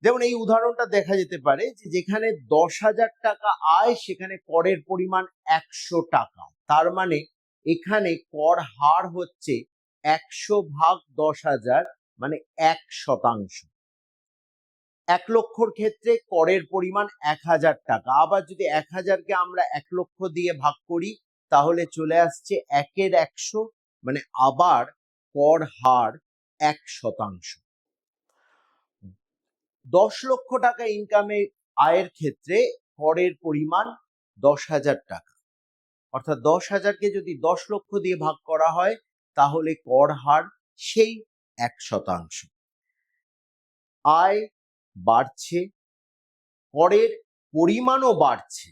যেমন এই উদাহরণটা দেখা যেতে পারে যে যেখানে 10,000 টাকা আয় সেখানে করের পরিমাণ 100 টাকা, তার মানে এখানে কর হার হচ্ছে 100 ভাগ 10,000 মানে 1%। 1 লক্ষর ক্ষেত্রে করের পরিমাণ 1,000 টাকা, আবার যদি 1,000কে আমরা 1 লক্ষ দিয়ে ভাগ করি তাহলে চলে আসছে 1-এর 100, মানে আবার কর হার 1%। 10 লক্ষ টাকা ইনকামে আয়ের ক্ষেত্রে করের পরিমাণ 10,000 টাকা, অর্থাৎ 10,000কে যদি 10 লক্ষ দিয়ে ভাগ করা হয় তাহলে কর হার সেই 1%। আয় বাড়ছে, করের পরিমাণও বাড়ছে,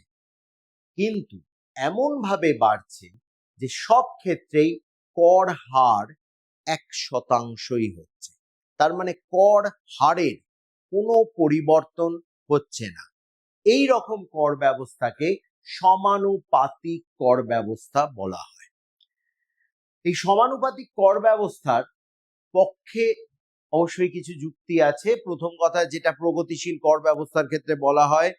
কিন্তু এমন ভাবে বাড়ছে যে সব ক্ষেত্রেই কর হার 1%ই হচ্ছে, তার মানে কর হারের কোনো পরিবর্তন হচ্ছে না। এই রকম কর ব্যবস্থাকে সমানুপাতিক কর ব্যবস্থা বলা হয়। এই সমানুপাতিক কর ব্যবস্থার পক্ষে অবশ্যই কিছু যুক্তি আছে। প্রথম কথা, যেটা প্রগতিশীল কর ব্যবস্থার ক্ষেত্রে বলা হয়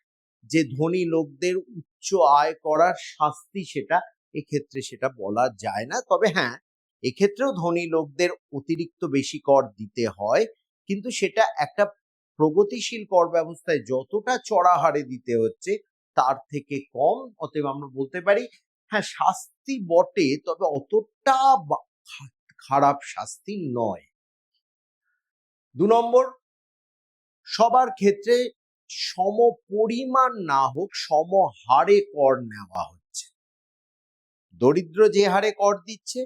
যে ধনী লোকদের উচ্চ আয় করার শাস্তি, সেটা এক্ষেত্রে সেটা বলা যায় না। তবে হ্যাঁ, এক্ষেত্রেও ধনী লোকদের অতিরিক্ত বেশি কর দিতে হয়, কিন্তু সেটা একটা প্রগতিশীল কর ব্যবস্থায় যতটা চড়া হারে দিতে হচ্ছে তার থেকে কম। অতএব আমরা বলতে পারি হ্যাঁ, শাস্তি বটে, তবে অতটা খারাপ শাস্তি নয়। 2 নম্বর, সবার ক্ষেত্রে সম পরিমাণ না হোক, সম হারে কর নেওয়া হচ্ছে। দরিদ্র যে হারে কর দিচ্ছে,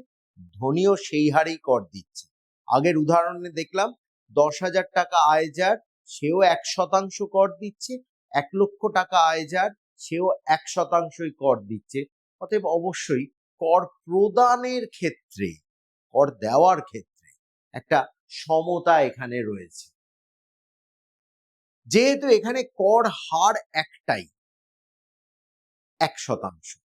ধনীও সেই হারেই কর দিচ্ছে। আগের উদাহরণে দেখলাম 10,000 টাকা আয় যার, সেও 1% কর দিচ্ছে, 1 লক্ষ টাকা আয় যার, সেও 1%ই কর দিচ্ছে। অতএব অবশ্যই কর প্রদানের ক্ষেত্রে, কর দেওয়ার ক্ষেত্রে একটা সমতা এখানে রয়েছে। যেহেতু এখানে কর হার একটাই, 1%,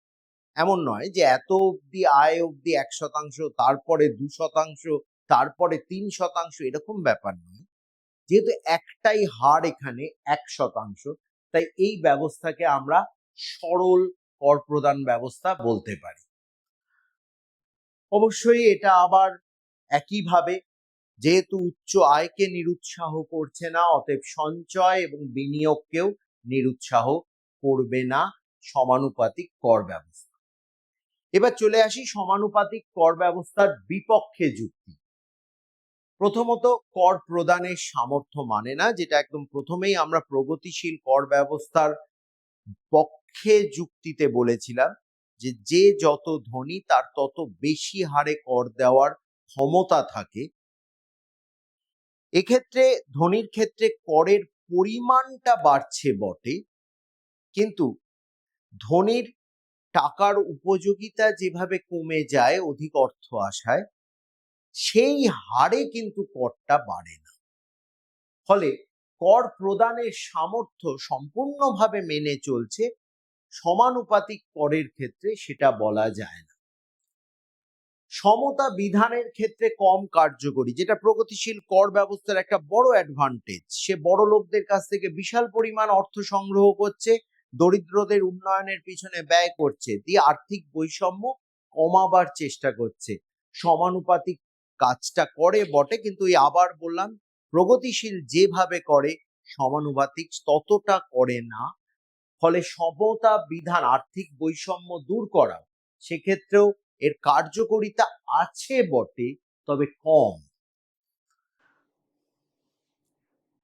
এমন নয় যে এত অব্দি আয় অব্দি 1%, তারপরে 2%, তারপরে 3%, এরকম ব্যাপার নয়। যেহেতু একটাই হার এখানে 1%, তাই এই ব্যবস্থাকে আমরা সরল কর প্রদান ব্যবস্থা বলতে পারি। অবশ্যই এটা আবার একইভাবে যেহেতু উচ্চ আয়কে নিরুৎসাহ করছে না, অতএব সঞ্চয় এবং বিনিয়োগকেও নিরুৎসাহ করবে না সমানুপাতিক কর ব্যবস্থা। এবার চলে আসি সমানুপাতিক কর ব্যবস্থার বিপক্ষে যুক্তি। প্রথমত, কর প্রদানের সামর্থ্য মানে না, যেটা একদম প্রথমেই আমরা প্রগতিশীল কর ব্যবস্থার পক্ষে যুক্তিতে বলেছিলাম যে যে যত ধনী তার তত বেশি হারে কর দেওয়ার ক্ষমতা থাকে। এক্ষেত্রে ধনীর ক্ষেত্রে করের পরিমাণটা বাড়ছে বটে, কিন্তু ধনীর টাকার উপযোগিতা যেভাবে কমে যায় অধিক অর্থ আসায়, সেই হারে কিন্তু করটা বাড়ে না। ফলে কর প্রদানের সামর্থ্য সম্পূর্ণভাবে মেনে চলছে, সমানুপাতিক করের ক্ষেত্রে সেটা বলা যায় না। সমতা বিধানের ক্ষেত্রে কম কার্যকরী, যেটা প্রগতিশীল কর ব্যবস্থার একটা বড় অ্যাডভান্টেজ। সে বড় লোকদের কাছ থেকে বিশাল পরিমাণ অর্থ সংগ্রহ করছে, দরিদ্রদের উন্নয়নের পিছনে ব্যয় করছে, দিয়ে আর্থিক বৈষম্য কমাবার চেষ্টা করছে। সমানুপাতিক কাজটা করে বটে, কিন্তু এই আবার বললাম, প্রগতিশীল যেভাবে করে সমানুপাতিক ততটা করে না। ফলে সমতা বিধান, আর্থিক বৈষম্য দূর করা, সেক্ষেত্রেও এর কার্যকারিতা আছে বটে, তবে কম।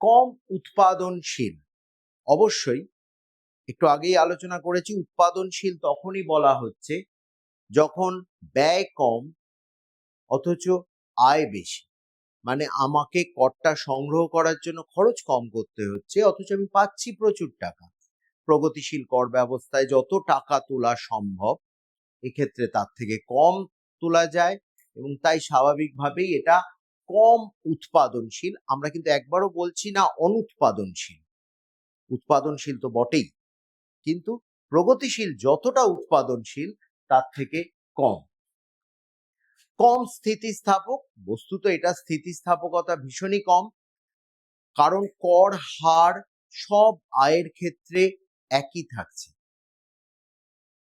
কম উৎপাদনশীল, অবশ্যই একটু আগেই আলোচনা করেছি, উৎপাদনশীল তখনই বলা হচ্ছে যখন ব্যয় কম অথচ আয় বেশি। মানে আমাকে করটা সংগ্রহ করার জন্য খরচ কম করতে হচ্ছে, অথচ আমি পাচ্ছি প্রচুর টাকা। প্রগতিশীল কর ব্যবস্থায় যত টাকা তোলা সম্ভব এক্ষেত্রে তার থেকে কম তোলা যায়, এবং তাই স্বাভাবিকভাবেই এটা কম উৎপাদনশীল। আমরা কিন্তু একবারও বলছি না অনুৎপাদনশীল, উৎপাদনশীল তো বটেই, কিন্তু প্রগতিশীল যতটা উৎপাদনশীল তার থেকে কম। কম স্থিতিস্থাপক, বস্তুত এটা স্থিতিস্থাপকতা ভীষণই কম, কারণ কর হার সব আয়ের ক্ষেত্রে একই থাকছে।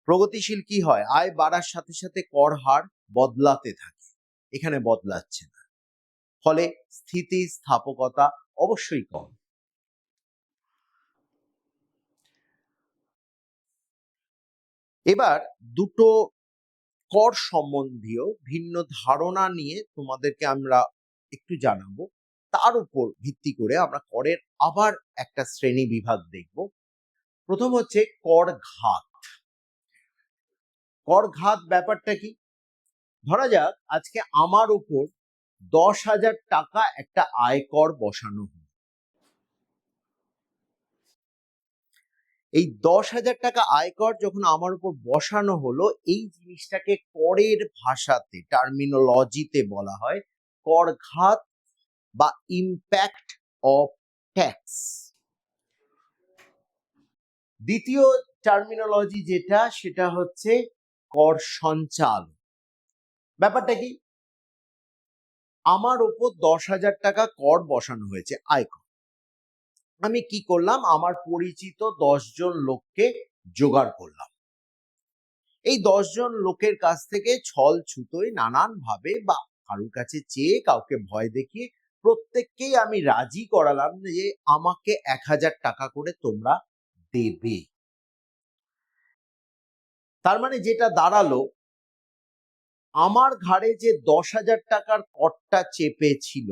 প্রগতিশীল কি হয়, আয় বাড়ার সাথে সাথে কর হার বদলাতে থাকে, এখানে বদলাচ্ছে না। ফলে স্থিতিস্থাপকতা অবশ্যই কম। এবার দুটো কর সম্বন্ধীয় ভিন্ন ধারণা নিয়ে তোমাদেরকে আমরা একটু জানাবো, তার উপর ভিত্তি করে আমরা করের আবার একটা শ্রেণী বিভাগ দেখব। প্রথম হচ্ছে কর ঘাত। কর ঘাত ব্যাপারটা কি? ধরা যাক আজকে আমার উপর 10,000 টাকা একটা আয়কর বসানো হলো। এই 10,000 টাকা আয়কর যখন আমার উপর বসানো হলো, এই জিনিসটাকে করের ভাষাতে, টার্মিনোলজিতে বলা হয় কর ঘাত বা ইম্প্যাক্ট অফ ট্যাক্স। দ্বিতীয় টার্মিনোলজি যেটা, সেটা হচ্ছে কর সঞ্চাল। ব্যাপারটা কি, আমার ওপর 10,000 টাকা কর বসানো হয়েছে, আয়কর। আমি কি করলাম, আমার পরিচিত 10 জন লোককে জোগাড় করলাম। এই 10 জন লোকের কাছ থেকে ছল ছুতোয় নানান ভাবে বা কারোর কাছে চেয়ে, কাউকে ভয় দেখিয়ে প্রত্যেককেই আমি রাজি করালাম যে আমাকে 1,000 টাকা করে তোমরা দেবে। তার মানে যেটা দাঁড়ালো, আমার ঘাড়ে যে 10,000 টাকার করটা চেপেছিল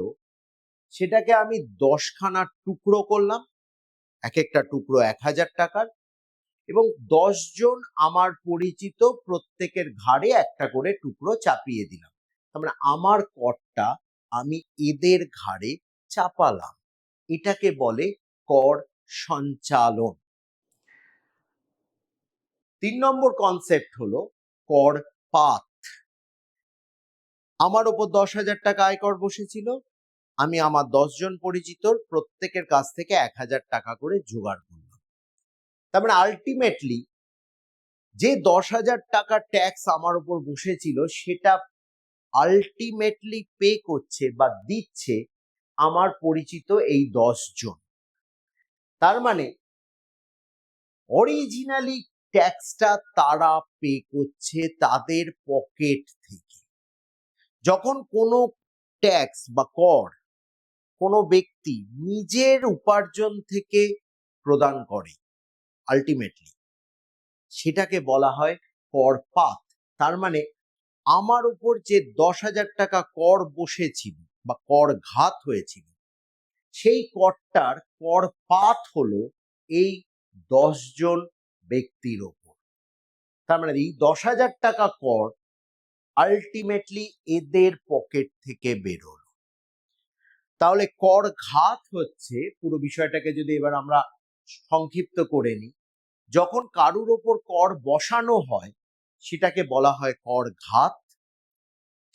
সেটাকে আমি 10খানা টুকরো করলাম, এক একটা টুকরো 1,000 টাকার, এবং 10 জন আমার পরিচিত প্রত্যেকের ঘাড়ে একটা করে টুকরো চাপিয়ে দিলাম। তার মানে আমার করটা আমি এদের ঘাড়ে চাপালাম। এটাকে বলে কর সঞ্চালন। 3 নম্বর কনসেপ্ট হলো কর পাত। আমার ওপর 10,000 টাকা আয়কর বসেছিল, আমি আমার 10 জন পরিচিতর প্রত্যেকের কাছ থেকে 1,000 টাকা করে জোগাড় করলাম। তার মানে আলটিমেটলি যে 10,000 টাকা ট্যাক্স আমার উপর বসেছিল সেটা আলটিমেটলি পে করছে বা দিচ্ছে আমার পরিচিত এই 10 জন। তার মানে অরিজিনালি ট্যাক্সটা তারা পে করছে তাদের পকেট থেকে। যখন কোনো ট্যাক্স বা কর কোনো ব্যক্তি নিজের উপার্জন থেকে প্রদান করে, আলটিমেটলি সেটাকে বলা হয় করপাত। তার মানে আমার উপর যে 10,000 টাকা কর বসেছিল বা কর ঘাত হয়েছিল, সেই করটার করপাত হলো এই 10 জন ব্যক্তির ওপর। তার মানে এই 10,000 টাকা কর আলটিমেটলি এদের পকেট থেকে বেরোলো। তাহলে কর ঘাত হচ্ছে, পুরো বিষয়টাকে যদি এবার আমরা সংক্ষিপ্ত করে নিই, যখন কারুর ওপর কর বসানো হয় সেটাকে বলা হয় কর ঘাত।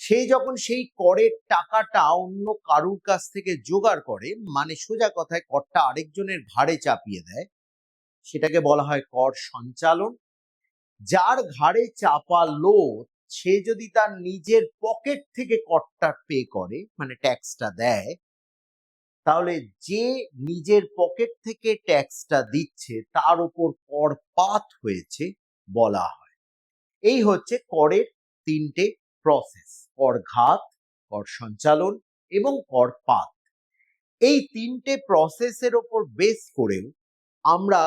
সে যখন সেই করের টাকাটা অন্য কারুর কাছ থেকে জোগাড় করে, মানে সোজা কথায় করটা আরেকজনের ঘাড়ে চাপিয়ে দেয়, সেটাকে বলা হয় কর সঞ্চালন। যার ঘাড়ে চাপালো সে যদি তার নিজের পকেট থেকে করটা পে করে, মানে ট্যাক্সটা দেয়, তাহলে যে নিজের পকেট থেকে ট্যাক্সটা দিচ্ছে তার উপর করপাত হয়েছে বলা হয়। এই হচ্ছে করের 3টে প্রসেস: কর ঘাত, কর সঞ্চালন এবং করপাত। এই 3টে প্রসেসের ওপর বেস করেও আমরা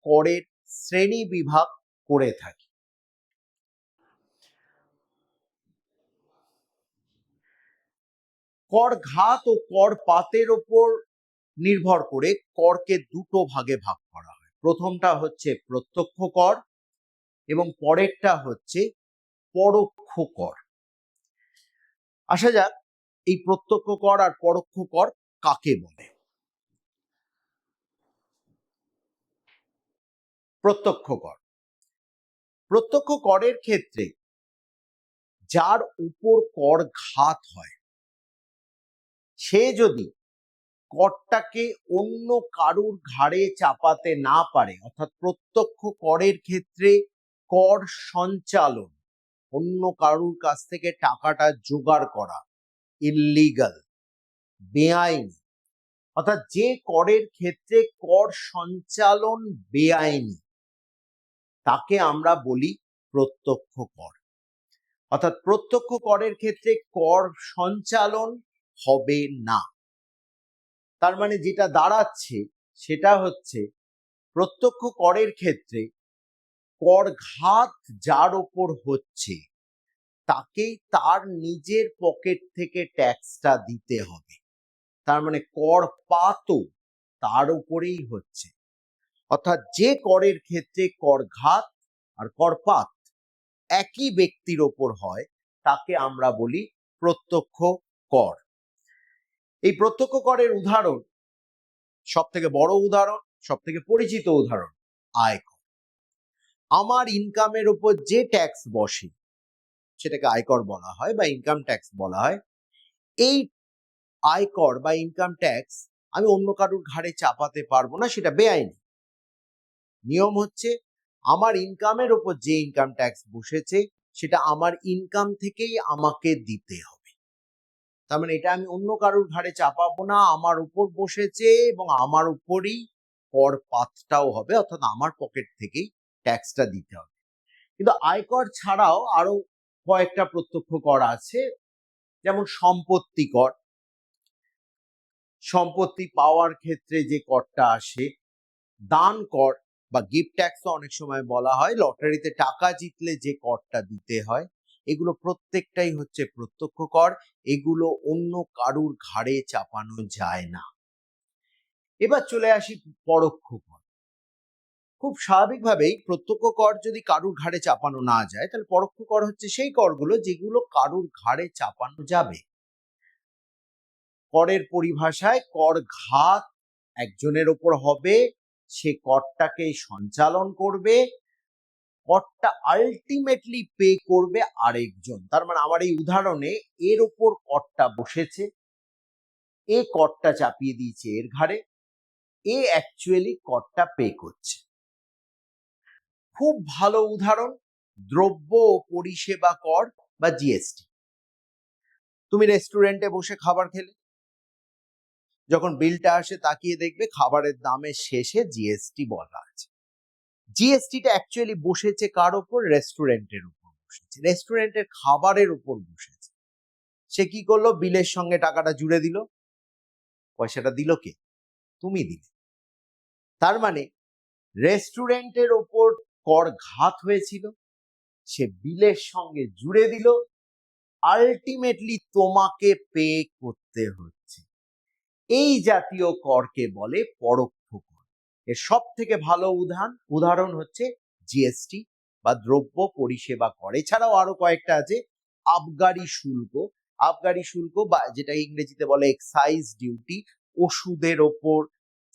করের শ্রেণী বিভাগ করে থাকি। কর ঘাত ও কর পাতের ওপর নির্ভর করে করকে দুটো ভাগে ভাগ করা হয়। প্রথমটা হচ্ছে প্রত্যক্ষ কর এবং পরেরটা হচ্ছে পরোক্ষ কর। আসা যাক এই প্রত্যক্ষ কর আর পরোক্ষ কর কাকে বলে। প্রত্যক্ষ কর, প্রত্যক্ষ করের ক্ষেত্রে যার উপর কর ঘাত হয় সে যদি করটাকে অন্য কারুর ঘাড়ে চাপাতে না পারে, অর্থাৎ প্রত্যক্ষ করের ক্ষেত্রে কর সঞ্চালন, অন্য কারুর কাছ থেকে টাকাটা জোগাড় করা ইল্লিগাল, বেআইনি, অর্থাৎ যে করের ক্ষেত্রে কর সঞ্চালন বেআইনি, তাকে আমরা বলি প্রত্যক্ষ কর। অর্থাৎ প্রত্যক্ষ করের ক্ষেত্রে কর সঞ্চালন হবে না। তার মানে যেটা দাঁড়াচ্ছে সেটা হচ্ছে প্রত্যক্ষ করের ক্ষেত্রে কর ঘাত যার ওপর হচ্ছে তাকেই তার নিজের পকেট থেকে ট্যাক্সটা দিতে হবে। তার মানে কর পাতও তার উপরেই হচ্ছে। অর্থাৎ যে করের ক্ষেত্রে কর ঘাত আর করপাত একই ব্যক্তির ওপর হয় তাকে আমরা বলি প্রত্যক্ষ কর। এই প্রত্যক্ষ করের উদাহরণ, সব থেকে বড় উদাহরণ, সব থেকে পরিচিত উদাহরণ আয়কর। আমার ইনকামের উপর যে ট্যাক্স বসে সেটাকে আয়কর বলা হয় বা ইনকাম ট্যাক্স বলা হয়। এই আয়কর বা ইনকাম ট্যাক্স আমি অন্য কারুর ঘাড়ে চাপাতে পারবো না, সেটা বেআইনি। নিয়ম হচ্ছে আমার ইনকামের উপর যে ইনকাম ট্যাক্স বসেছে সেটা আমার ইনকাম থেকেই আমাকে দিতে হবে। তার মানে এটা আমি অন্য কারুর ঘাড়ে চাপাবো না, আমার উপর বসেছে এবং আমার উপরই কর পাতটাও হবে, অর্থাৎ আমার পকেট থেকেই ট্যাক্সটা দিতে হবে। কিন্তু আয়কর ছাড়াও আরো কয়েকটা প্রত্যক্ষ কর আছে, যেমন সম্পত্তি কর। সম্পত্তি পাওয়ার ক্ষেত্রে যে করটা আসে, দান কর বা গিফট ট্যাক্স অনেক সময় বলা হয়, লটারিতে টাকা জিতলে যে করটা দিতে হয়, এগুলো প্রত্যেকটাই হচ্ছে প্রত্যক্ষ কর। এগুলো অন্য কারুর ঘাড়ে চাপানো যায় না। এবার চলে আসি পরোক্ষ কর। খুব স্বাভাবিকভাবেই প্রত্যক্ষ কর যদি কারুর ঘাড়ে চাপানো না যায়, তাহলে পরোক্ষ কর হচ্ছে সেই করগুলো যেগুলো কারুর ঘাড়ে চাপানো যাবে। করের পরিভাষায় কর ঘাত একজনের ওপর হবে, সে করটাকে সঞ্চালন করবে, করটা আলটিমেটলি পে করবে আরেকজন। তার মানে আমার এই উদাহরণে এর ওপর করটা বসেছে, এ করটা চাপিয়ে দিয়েছে এর ঘাড়ে, এ অ্যাকচুয়ালি করটা পে করছে। খুব ভালো উদাহরণ দ্রব্য ও পরিষেবা কর বা জিএসটি। তুমি রেস্টুরেন্টে বসে খাবার খেলে, যখন বিলটা আসে তাকিয়ে দেখবে খাবারের দামের শেষে জিএসটি বলা আছে। জিএসটিটা অ্যাকচুয়ালি বসেছে কার ওপর? রেস্টুরেন্টের উপর বসেছে, রেস্টুরেন্টের খাবারের উপর বসেছে। সে কি করলো? বিলের সঙ্গে টাকাটা জুড়ে দিল। পয়সাটা দিল কে? তুমি দিলে। তার মানে রেস্টুরেন্টের ওপর কর ঘাত হয়েছিল, সে বিলের সঙ্গে জুড়ে দিল, আলটিমেটলি তোমাকে পে করতে হচ্ছে। এই জাতীয় করকে বলে পরোক্ষ কর। এর সব থেকে ভালো উদাহরণ হচ্ছে জিএসটি বা দ্রব্য পরিষেবা কর। এছাড়াও আরো কয়েকটা আছে, আবগারি শুল্ক। আবগারি শুল্ক বা যেটা ইংরেজিতে বলে এক্সাইজ ডিউটি, ওষুধের ওপর,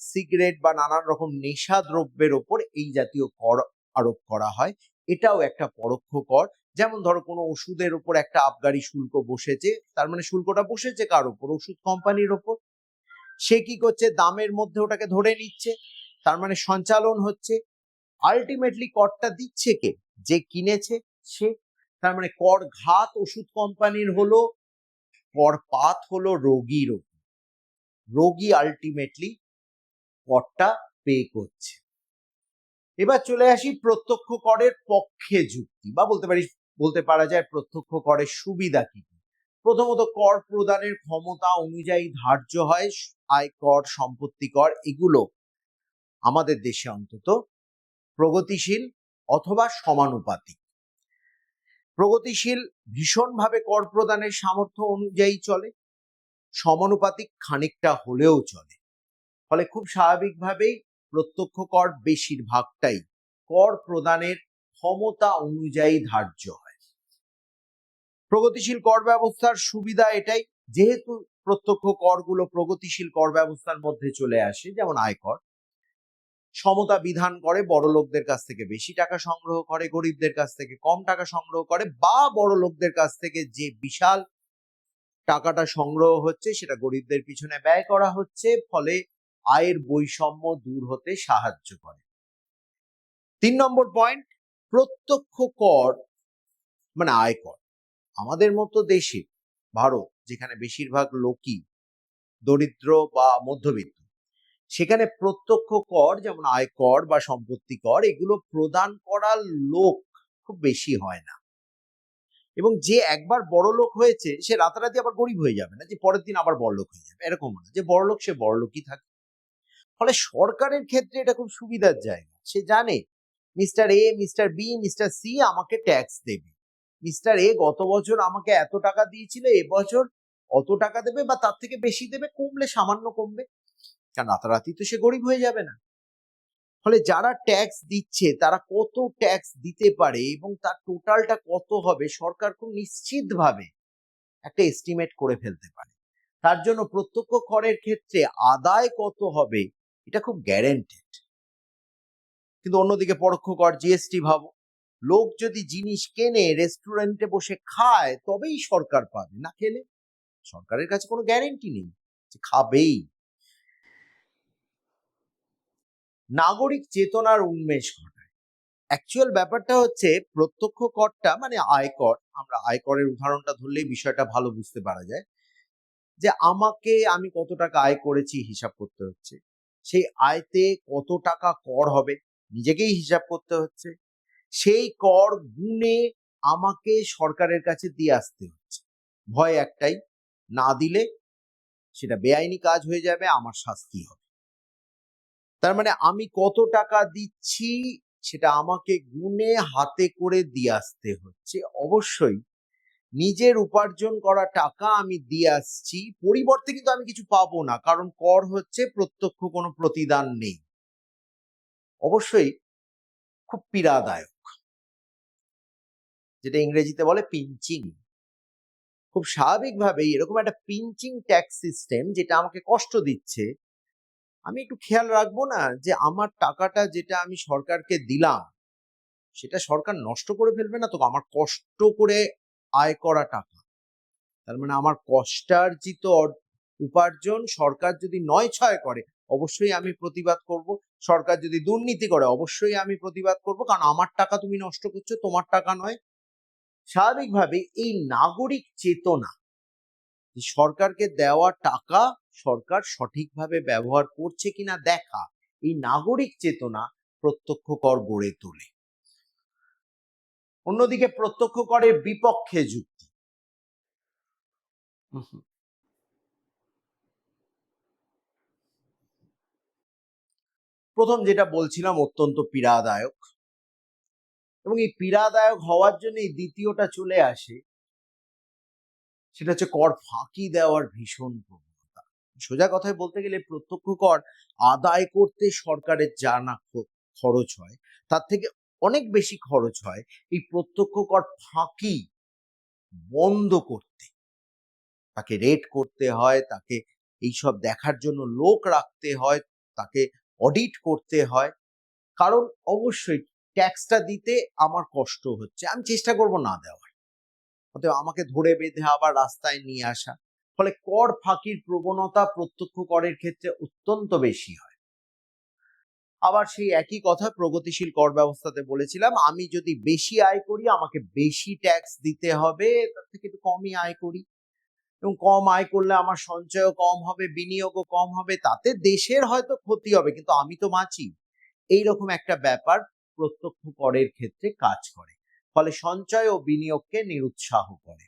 সিগারেট বা নানান রকম নেশা দ্রব্যের ওপর এই জাতীয় কর আরোপ করা হয়। এটাও একটা পরোক্ষ কর। যেমন ধরো কোনো ওষুধের উপর একটা আবগারি শুল্ক বসেছে, তার মানে শুল্কটা বসেছে কার ওপর? ওষুধ কোম্পানির ওপর। সে কি করছে? দামের মধ্যে ওটাকে ধরে নিচ্ছে, তার মানে সঞ্চালন হচ্ছে। আলটিমেটলি করটা দিচ্ছে কে? যে কিনেছে সে। তার মানে কর ঘাত ওষুধ কোম্পানির হলো, কর পাত হলো রোগীর ওপর। রোগী আলটিমেটলি করটা পে করছে। এবার চলে আসি প্রত্যক্ষ করের পক্ষে যুক্তি, বা বলতে পারা যায় প্রত্যক্ষ করের সুবিধা কি। প্রথমত, কর প্রদানের ক্ষমতা অনুযায়ী ধার্য হয়। আয়কর, সম্পত্তি কর এগুলো আমাদের দেশে অন্তত প্রগতিশীল অথবা সমানুপাতিক। প্রগতিশীল ভীষণভাবে কর প্রদানের সামর্থ্য অনুযায়ী চলে, সমানুপাতিক খানিকটা হলেও চলে। ফলে খুব স্বাভাবিকভাবেই প্রত্যক্ষ কর বেশিরভাগটাই কর প্রদানের ক্ষমতা অনুযায়ী ধার্য হয়। প্রগতিশীল কর ব্যবস্থার সুবিধা এটাই, যেহেতু প্রত্যক্ষ করগুলো প্রগতিশীল কর ব্যবস্থার মধ্যে চলে আসে, যেমন আয়কর, সমতা বিধান করে, বড় লোকদের কাছ থেকে বেশি টাকা সংগ্রহ করে, গরিবদের কাছ থেকে কম টাকা সংগ্রহ করে, বা বড় লোকদের কাছ থেকে যে বিশাল টাকাটা সংগ্রহ হচ্ছে সেটা গরিবদের পিছনে ব্যয় করা হচ্ছে, ফলে আয়ের বৈষম্য দূর হতে সাহায্য করে। 3 নম্বর পয়েন্ট, প্রত্যক্ষ কর মানে আয়কর। আমাদের মতো দেশে, ভারত, যেখানে বেশিরভাগ লোকই দরিদ্র বা মধ্যবিত্ত, সেখানে প্রত্যক্ষ কর যেমন আয়কর বা সম্পত্তি কর এগুলো প্রদান করার লোক খুব বেশি হয় না। এবং যে একবার বড় লোক হয়েছে সে রাতারাতি আবার গরিব হয়ে যাবে না, যে পরের দিন আবার বড় লোক হয়ে যাবে, এরকম না। যে বড় লোক সে বড় লোকই থাকে। ফলে সরকারের ক্ষেত্রে এটা খুব সুবিধার জায়গা। সে জানে mister A, mister B, mister C আমাকে ট্যাক্স দেবে। মিস্টার এ গত বছর আমাকে এত টাকা দিয়েছিল, এবছর অত টাকা দেবে বা তার থেকে বেশি দেবে, কমলে সামান্য কমবে, কারণ রাতারাতি তো সে গরিব হয়ে যাবে না। ফলে যারা ট্যাক্স দিচ্ছে তারা কত ট্যাক্স দিতে পারে এবং তার টোটালটা কত হবে সরকার খুব নিশ্চিতভাবে একটা এস্টিমেট করে ফেলতে পারে। তার জন্য প্রত্যক্ষ করের ক্ষেত্রে আদায় কত হবে এটা খুব গ্যারেন্টেড। কিন্তু অন্যদিকে পরোক্ষ কর, জিএসটি ভাবো, লোক যদি জিনিস কেনে, রেস্টুরেন্টে বসে খায়, তবেই সরকার পাবে, না খেলে সরকারের কাছে কোনো গ্যারেন্টি নেই যে খাবেই। নাগরিক চেতনার উন্মেষ ঘটায়। অ্যাকচুয়াল ব্যাপারটা হচ্ছে প্রত্যক্ষ করটা মানে আয়কর, আমরা আয়করের উদাহরণটা ধরলেই বিষয়টা ভালো বুঝতে পারা যায়, যে আমি কত টাকা আয় করেছি হিসাব করতে হচ্ছে, সেই আয়তে কত টাকা কর হবে নিজেকেই হিসাব করতে হচ্ছে, সেই কর গুনে আমাকে সরকারের কাছে দিয়ে আসতে হচ্ছে। ভয় একটাই, না দিলে সেটা বেআইনি কাজ হয়ে যাবে, আমার শাস্তি হবে। তার মানে আমি কত টাকা দিচ্ছি সেটা আমাকে গুনে হাতে করে দিয়ে আসতে হচ্ছে। অবশ্যই নিজের উপার্জন করা টাকা আমি দিয়ে আসছি, পরিবর্তে কিন্তু আমি কিছু পাবো না, কারণ কর হচ্ছে প্রত্যক্ষ, কোনো প্রতিদান নেই। অবশ্যই খুব পীড়াদায়ক, যেটা ইংরেজিতে বলে পিঞ্চিং। খুব স্বাভাবিকভাবেই এরকম একটা পিঞ্চিং ট্যাক্স সিস্টেম যেটা আমাকে কষ্ট দিচ্ছে, আমি একটু খেয়াল রাখবো না যে আমার টাকাটা যেটা আমি সরকারকে দিলাম সেটা সরকার নষ্ট করে ফেলবে না তো? আমার কষ্ট করে আয় করা টাকা, তার মানে আমার কষ্টার্জিত উপার্জন সরকার যদি নয়-ছয় করে অবশ্যই আমি প্রতিবাদ করব। সরকার যদি দুর্নীতি করে অবশ্যই আমি প্রতিবাদ করব, কারণ আমার টাকা তুমি নষ্ট করছো, তোমার টাকা নয়। স্বাভাবিকভাবে এই নাগরিক চেতনা, যে সরকারকে দেওয়া টাকা সরকার সঠিকভাবে ব্যবহার করছে কিনা দেখা, এই নাগরিক চেতনা প্রত্যক্ষ কর গড়ে তোলে। অন্যদিকে প্রত্যক্ষ করের বিপক্ষে যুক্তি, প্রথম যেটা বলছিলাম অত্যন্ত পীড়াদায়ক, এবং এই পীড়াদায়ক হওয়ার জন্য এই দ্বিতীয়টা চলে আসে, সেটা হচ্ছে কর ফাঁকি দেওয়ার ভীষণ প্রবণতা। সোজা কথায় বলতে গেলে প্রত্যক্ষ কর আদায় করতে সরকারের যা না খরচ হয় তার থেকে অনেক বেশি খরচ হয় এই প্রত্যক্ষ কর ফাঁকি বন্ধ করতে। তাকে রেড করতে হয়, তাকে এইসব দেখার জন্য লোক রাখতে হয়, তাকে অডিট করতে হয়। কারণ অবশ্যই ট্যাক্সটা দিতে আমার কষ্ট হচ্ছে, আমি চেষ্টা করব না দেওয়ার, অতএব আমাকে ধরে বেঁধে আবার রাস্তায় নিয়ে আসা, ফলে কর ফাঁকির প্রবণতা প্রত্যক্ষ করের ক্ষেত্রে অত্যন্ত বেশি হয়। আবার সেই একই কথা প্রগতিশীল কর ব্যবস্থাতে বলেছিলাম, আমি যদি বেশি আয় করি আমাকে বেশি ট্যাক্স দিতে হবে, তার থেকে একটু কমই আয় করি, এবং কম আয় করলে আমার সঞ্চয়ও কম হবে, বিনিয়োগও কম হবে, তাতে দেশের হয়তো ক্ষতি হবে কিন্তু আমি তো বাঁচি। এইরকম একটা ব্যাপার প্রত্যক্ষ করের ক্ষেত্রে কাজ করে, ফলে সঞ্চয় ও বিনিয়োগকে নিরুৎসাহ করে।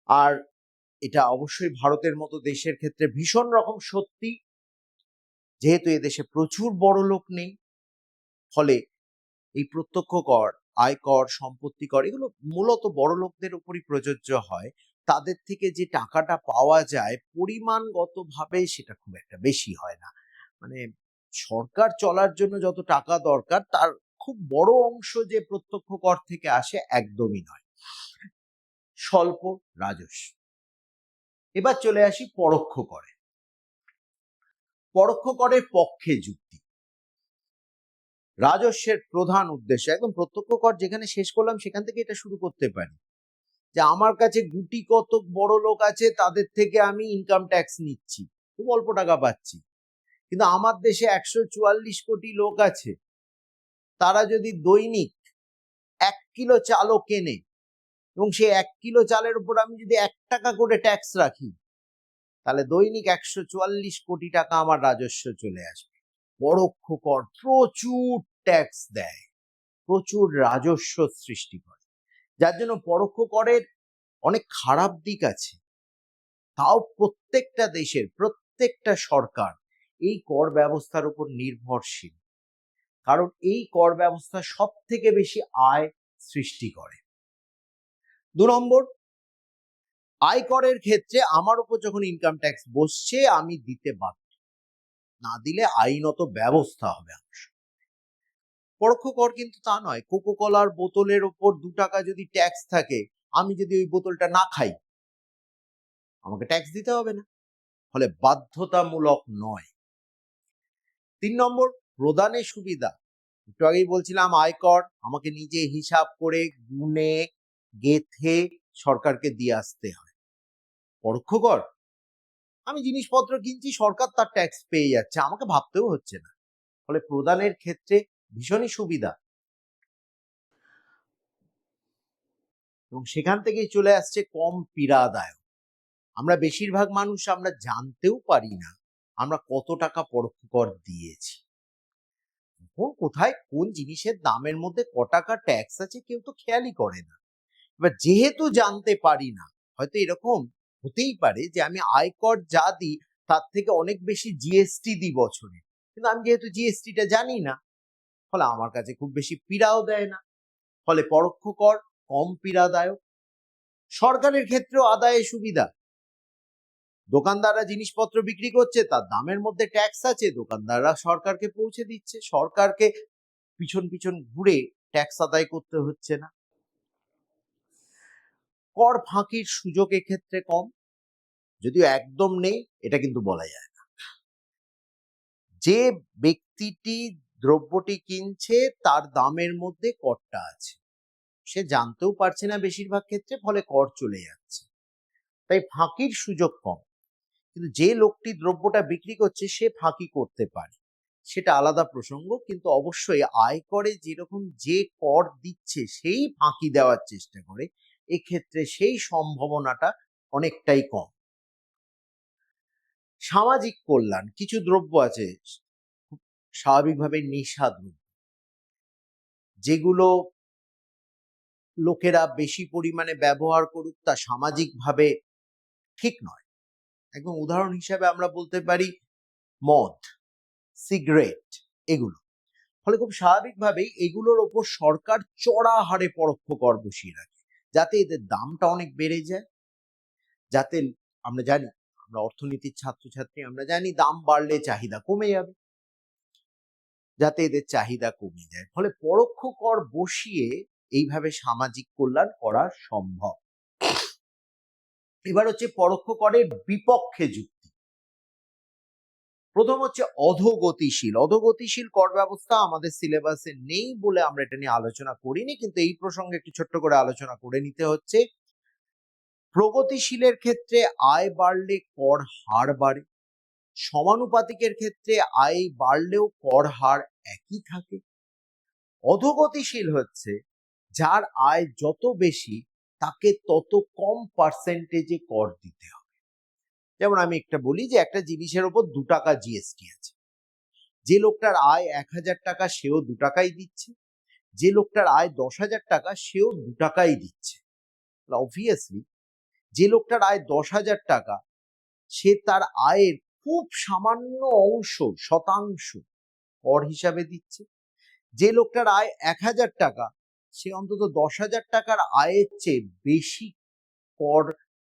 আর এটা অবশ্যই ভারতের মতো দেশের ক্ষেত্রে ভীষণ রকম সত্যি, যেহেতু এদেশে প্রচুর বড় লোক নেই, ফলে এই প্রত্যক্ষ কর, আয়কর, সম্পত্তি কর এগুলো মূলত বড় লোকদের উপরই প্রযোজ্য হয়। তাদের থেকে যে টাকাটা পাওয়া যায় পরিমাণগতভাবে সেটা খুব একটা বেশি হয় না। মানে সরকার চলার জন্য যত টাকা দরকার তার খুব বড় অংশ যে প্রত্যক্ষ কর থেকে আসে একদমই নয়, স্বল্প রাজস্ব। এবার চলে আসি পরোক্ষ করে। পরোক্ষ করের পক্ষে যুক্তি, রাজস্বের প্রধান উদ্দেশ্য, একদম প্রত্যক্ষ কর যেখানে শেষ করলাম সেখান থেকে এটা শুরু করতে পারি, যে আমার কাছে গুটি কতক বড় লোক আছে, তাদের থেকে আমি ইনকাম ট্যাক্স নিচ্ছি, খুব অল্প টাকা পাচ্ছি, কিন্তু আমার দেশে 144 কোটি লোক আছে, তারা যদি দৈনিক 1 কিলো চালও কেনে এবং সেই 1 কিলো চালের উপর আমি যদি 1 টাকা করে ট্যাক্স রাখি, তাহলে দৈনিক 144 কোটি টাকা আমার রাজস্ব চলে আসবে। পরোক্ষ কর প্রচুর ট্যাক্স দেয়, প্রচুর রাজস্ব সৃষ্টি করে, যার জন্য পরোক্ষ করের অনেক খারাপ দিক আছে। তাও প্রত্যেকটা দেশের প্রত্যেকটা সরকার এই কর ব্যবস্থার উপর নির্ভরশীল, কারণ এই কর ব্যবস্থা সব থেকে বেশি আয় সৃষ্টি করে। 2 নম্বর, আয়করের ক্ষেত্রে আমার উপর যখন ইনকাম ট্যাক্স বসছে আমি দিতে বাধ্য, না দিলে আইনত ব্যবস্থা হবে আমার। পরোক্ষ কর কিন্তু তা নয়, কোকো কলার বোতলের উপর 2 টাকা যদি ট্যাক্স থাকে, আমি যদি ওই বোতলটা না খাই আমাকে ট্যাক্স দিতে হবে না, ফলে বাধ্যতামূলক নয়। 3 নম্বর, প্রদানের সুবিধা। একটু আগেই বলছিলাম আয়কর আমাকে নিজে হিসাব করে গুনে গেথে সরকারকে দিয়ে আসতে হয়। পরোক্ষ কর আমি জিনিসপত্র কিনছি, সরকার তার ট্যাক্স পেয়ে যাচ্ছে, আমাকে ভাবতেও হচ্ছে না, ফলে প্রদানের ক্ষেত্রে ভীষণই সুবিধা, এবং সেখান থেকেই চলে আসছে কম পীড়াদায়ক। আমরা বেশিরভাগ মানুষ আমরা জানতেও পারি না আমরা কত টাকা পরোক্ষ কর দিয়েছি, কোথায় কোন জিনিসের দামের মধ্যে ক টাকা ট্যাক্স আছে কেউ তো খেয়ালই করে না। এবার যেহেতু জানতে পারি না, হয়তো এরকম হতেই পারে যে আমি আয়কর যা দিই তার থেকে অনেক বেশি জিএসটি দিই বছরে, কিন্তু আমি যেহেতু জিএসটিটা জানি না, ফলে আমার কাছে খুব বেশি পীড়াও দেয় না, ফলে পরোক্ষ কর কম পীড়াদায়ক। সরকারের ক্ষেত্রেও আদায়ে সুবিধা। দোকানদাররা জিনিসপত্র বিক্রি করছে, তার দামের মধ্যে ট্যাক্স আছে, দোকানদাররা সরকারকে পৌঁছে দিচ্ছে, সরকারকে পিছন পিছন ঘুরে ট্যাক্স আদায় করতে হচ্ছে না। কর ফাঁকির সুযোগ এক্ষেত্রে কম, যদিও একদম নেই এটা কিন্তু বলা যায় না। যে ব্যক্তিটি দ্রব্যটি কিনছে তার দামের মধ্যে করটা আছে, সে জানতেও পারছে না বেশিরভাগ ক্ষেত্রে, ফলে কর চলে যাচ্ছে, তাই ফাঁকির সুযোগ কম। কিন্তু যে লোকটি দ্রব্যটা বিক্রি করছে সে ফাঁকি করতে পারে, সেটা আলাদা প্রসঙ্গ, কিন্তু অবশ্যই আয়করে যেরকম যে কর দিচ্ছে সেই ফাঁকি দেওয়ার চেষ্টা করে, এক্ষেত্রে সেই সম্ভাবনাটা অনেকটাই কম। সামাজিক কল্যাণ, কিছু দ্রব্য আছে স্বাভাবিকভাবে নেশা দ্রব্য, যেগুলো লোকেরা বেশি পরিমাণে ব্যবহার করুক তা সামাজিকভাবে ঠিক নয়। একদম উদাহরণ হিসাবে আমরা বলতে পারি মদ, সিগারেট, এগুলো। ফলে খুব স্বাভাবিকভাবেই এগুলোর ওপর সরকার চড়া হারে পরোক্ষ কর বসিয়ে রাখে, যাতে এদের দামটা অনেক বেড়ে যায়, যাতে আমরা জানি, আমরা অর্থনীতির ছাত্রছাত্রী, আমরা জানি দাম বাড়লে চাহিদা কমে যাবে, যাতে এদের চাহিদা কমে যায়। ফলে পরোক্ষ কর বসিয়ে এইভাবে সামাজিক কল্যাণ করা সম্ভব। এবার হচ্ছে পরোক্ষ করের বিপক্ষে যুক্তি। প্রথম হচ্ছে অধোগতিশীল। অধোগতিশীল কর ব্যবস্থা আমাদের সিলেবাসে নেই বলে আমরা এটা নিয়ে আলোচনা করিনি, কিন্তু এই প্রসঙ্গে একটু ছোট্ট করে আলোচনা করে নিতে হচ্ছে। প্রগতিশীলের ক্ষেত্রে আয় বাড়লে কর হার বাড়ে, সমানুপাতিকের ক্ষেত্রে আয় বাড়লেও কর হার একই থাকে। অধোগতিশীল হচ্ছে যার আয় যত বেশি তাকে তত কম পার্সেন্টেজে কর দিতে হবে। যেমন আমি একটা বলি যে একটা জিনিসের উপর 2 টাকা জিএসটি আছে, যে লোকটার আয় 1000 টাকা সেও 2 টাকাই দিচ্ছে, যে লোকটার আয় 10,000 টাকা সেও 2 টাকাই দিচ্ছে। অবভিয়াসলি যে লোকটার আয় 10,000 টাকা সে তার আয়ের খুব সামান্য অংশ, শতাংশ কর হিসাবে দিচ্ছে। যে লোকটার আয় 1000 টাকা সে অন্তত 10,000 টাকার আয়ের চেয়ে বেশি কর,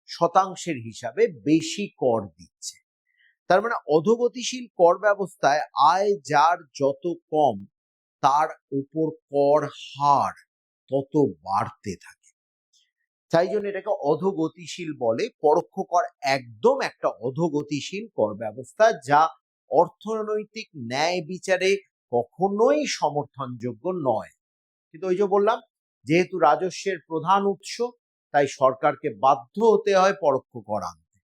শতাংশের হিসাবে বেশি কর দিচ্ছে। তার মানে অধোগতিশীল কর ব্যবস্থায় আয় যার যত কম তার উপর কর হার তত বাড়তে থাকে, তাই জন্য এটাকে অধোগতিশীল বলে। পরোক্ষ কর একদম একটা অধোগতিশীল কর ব্যবস্থা, যা অর্থনৈতিক ন্যায় বিচারে কখনোই সমর্থনযোগ্য নয়। কিন্তু ওই যে বললাম, যেহেতু রাজস্বের প্রধান উৎস, তাই সরকারকে বাধ্য হতে হয় পরোক্ষ কর আনতে।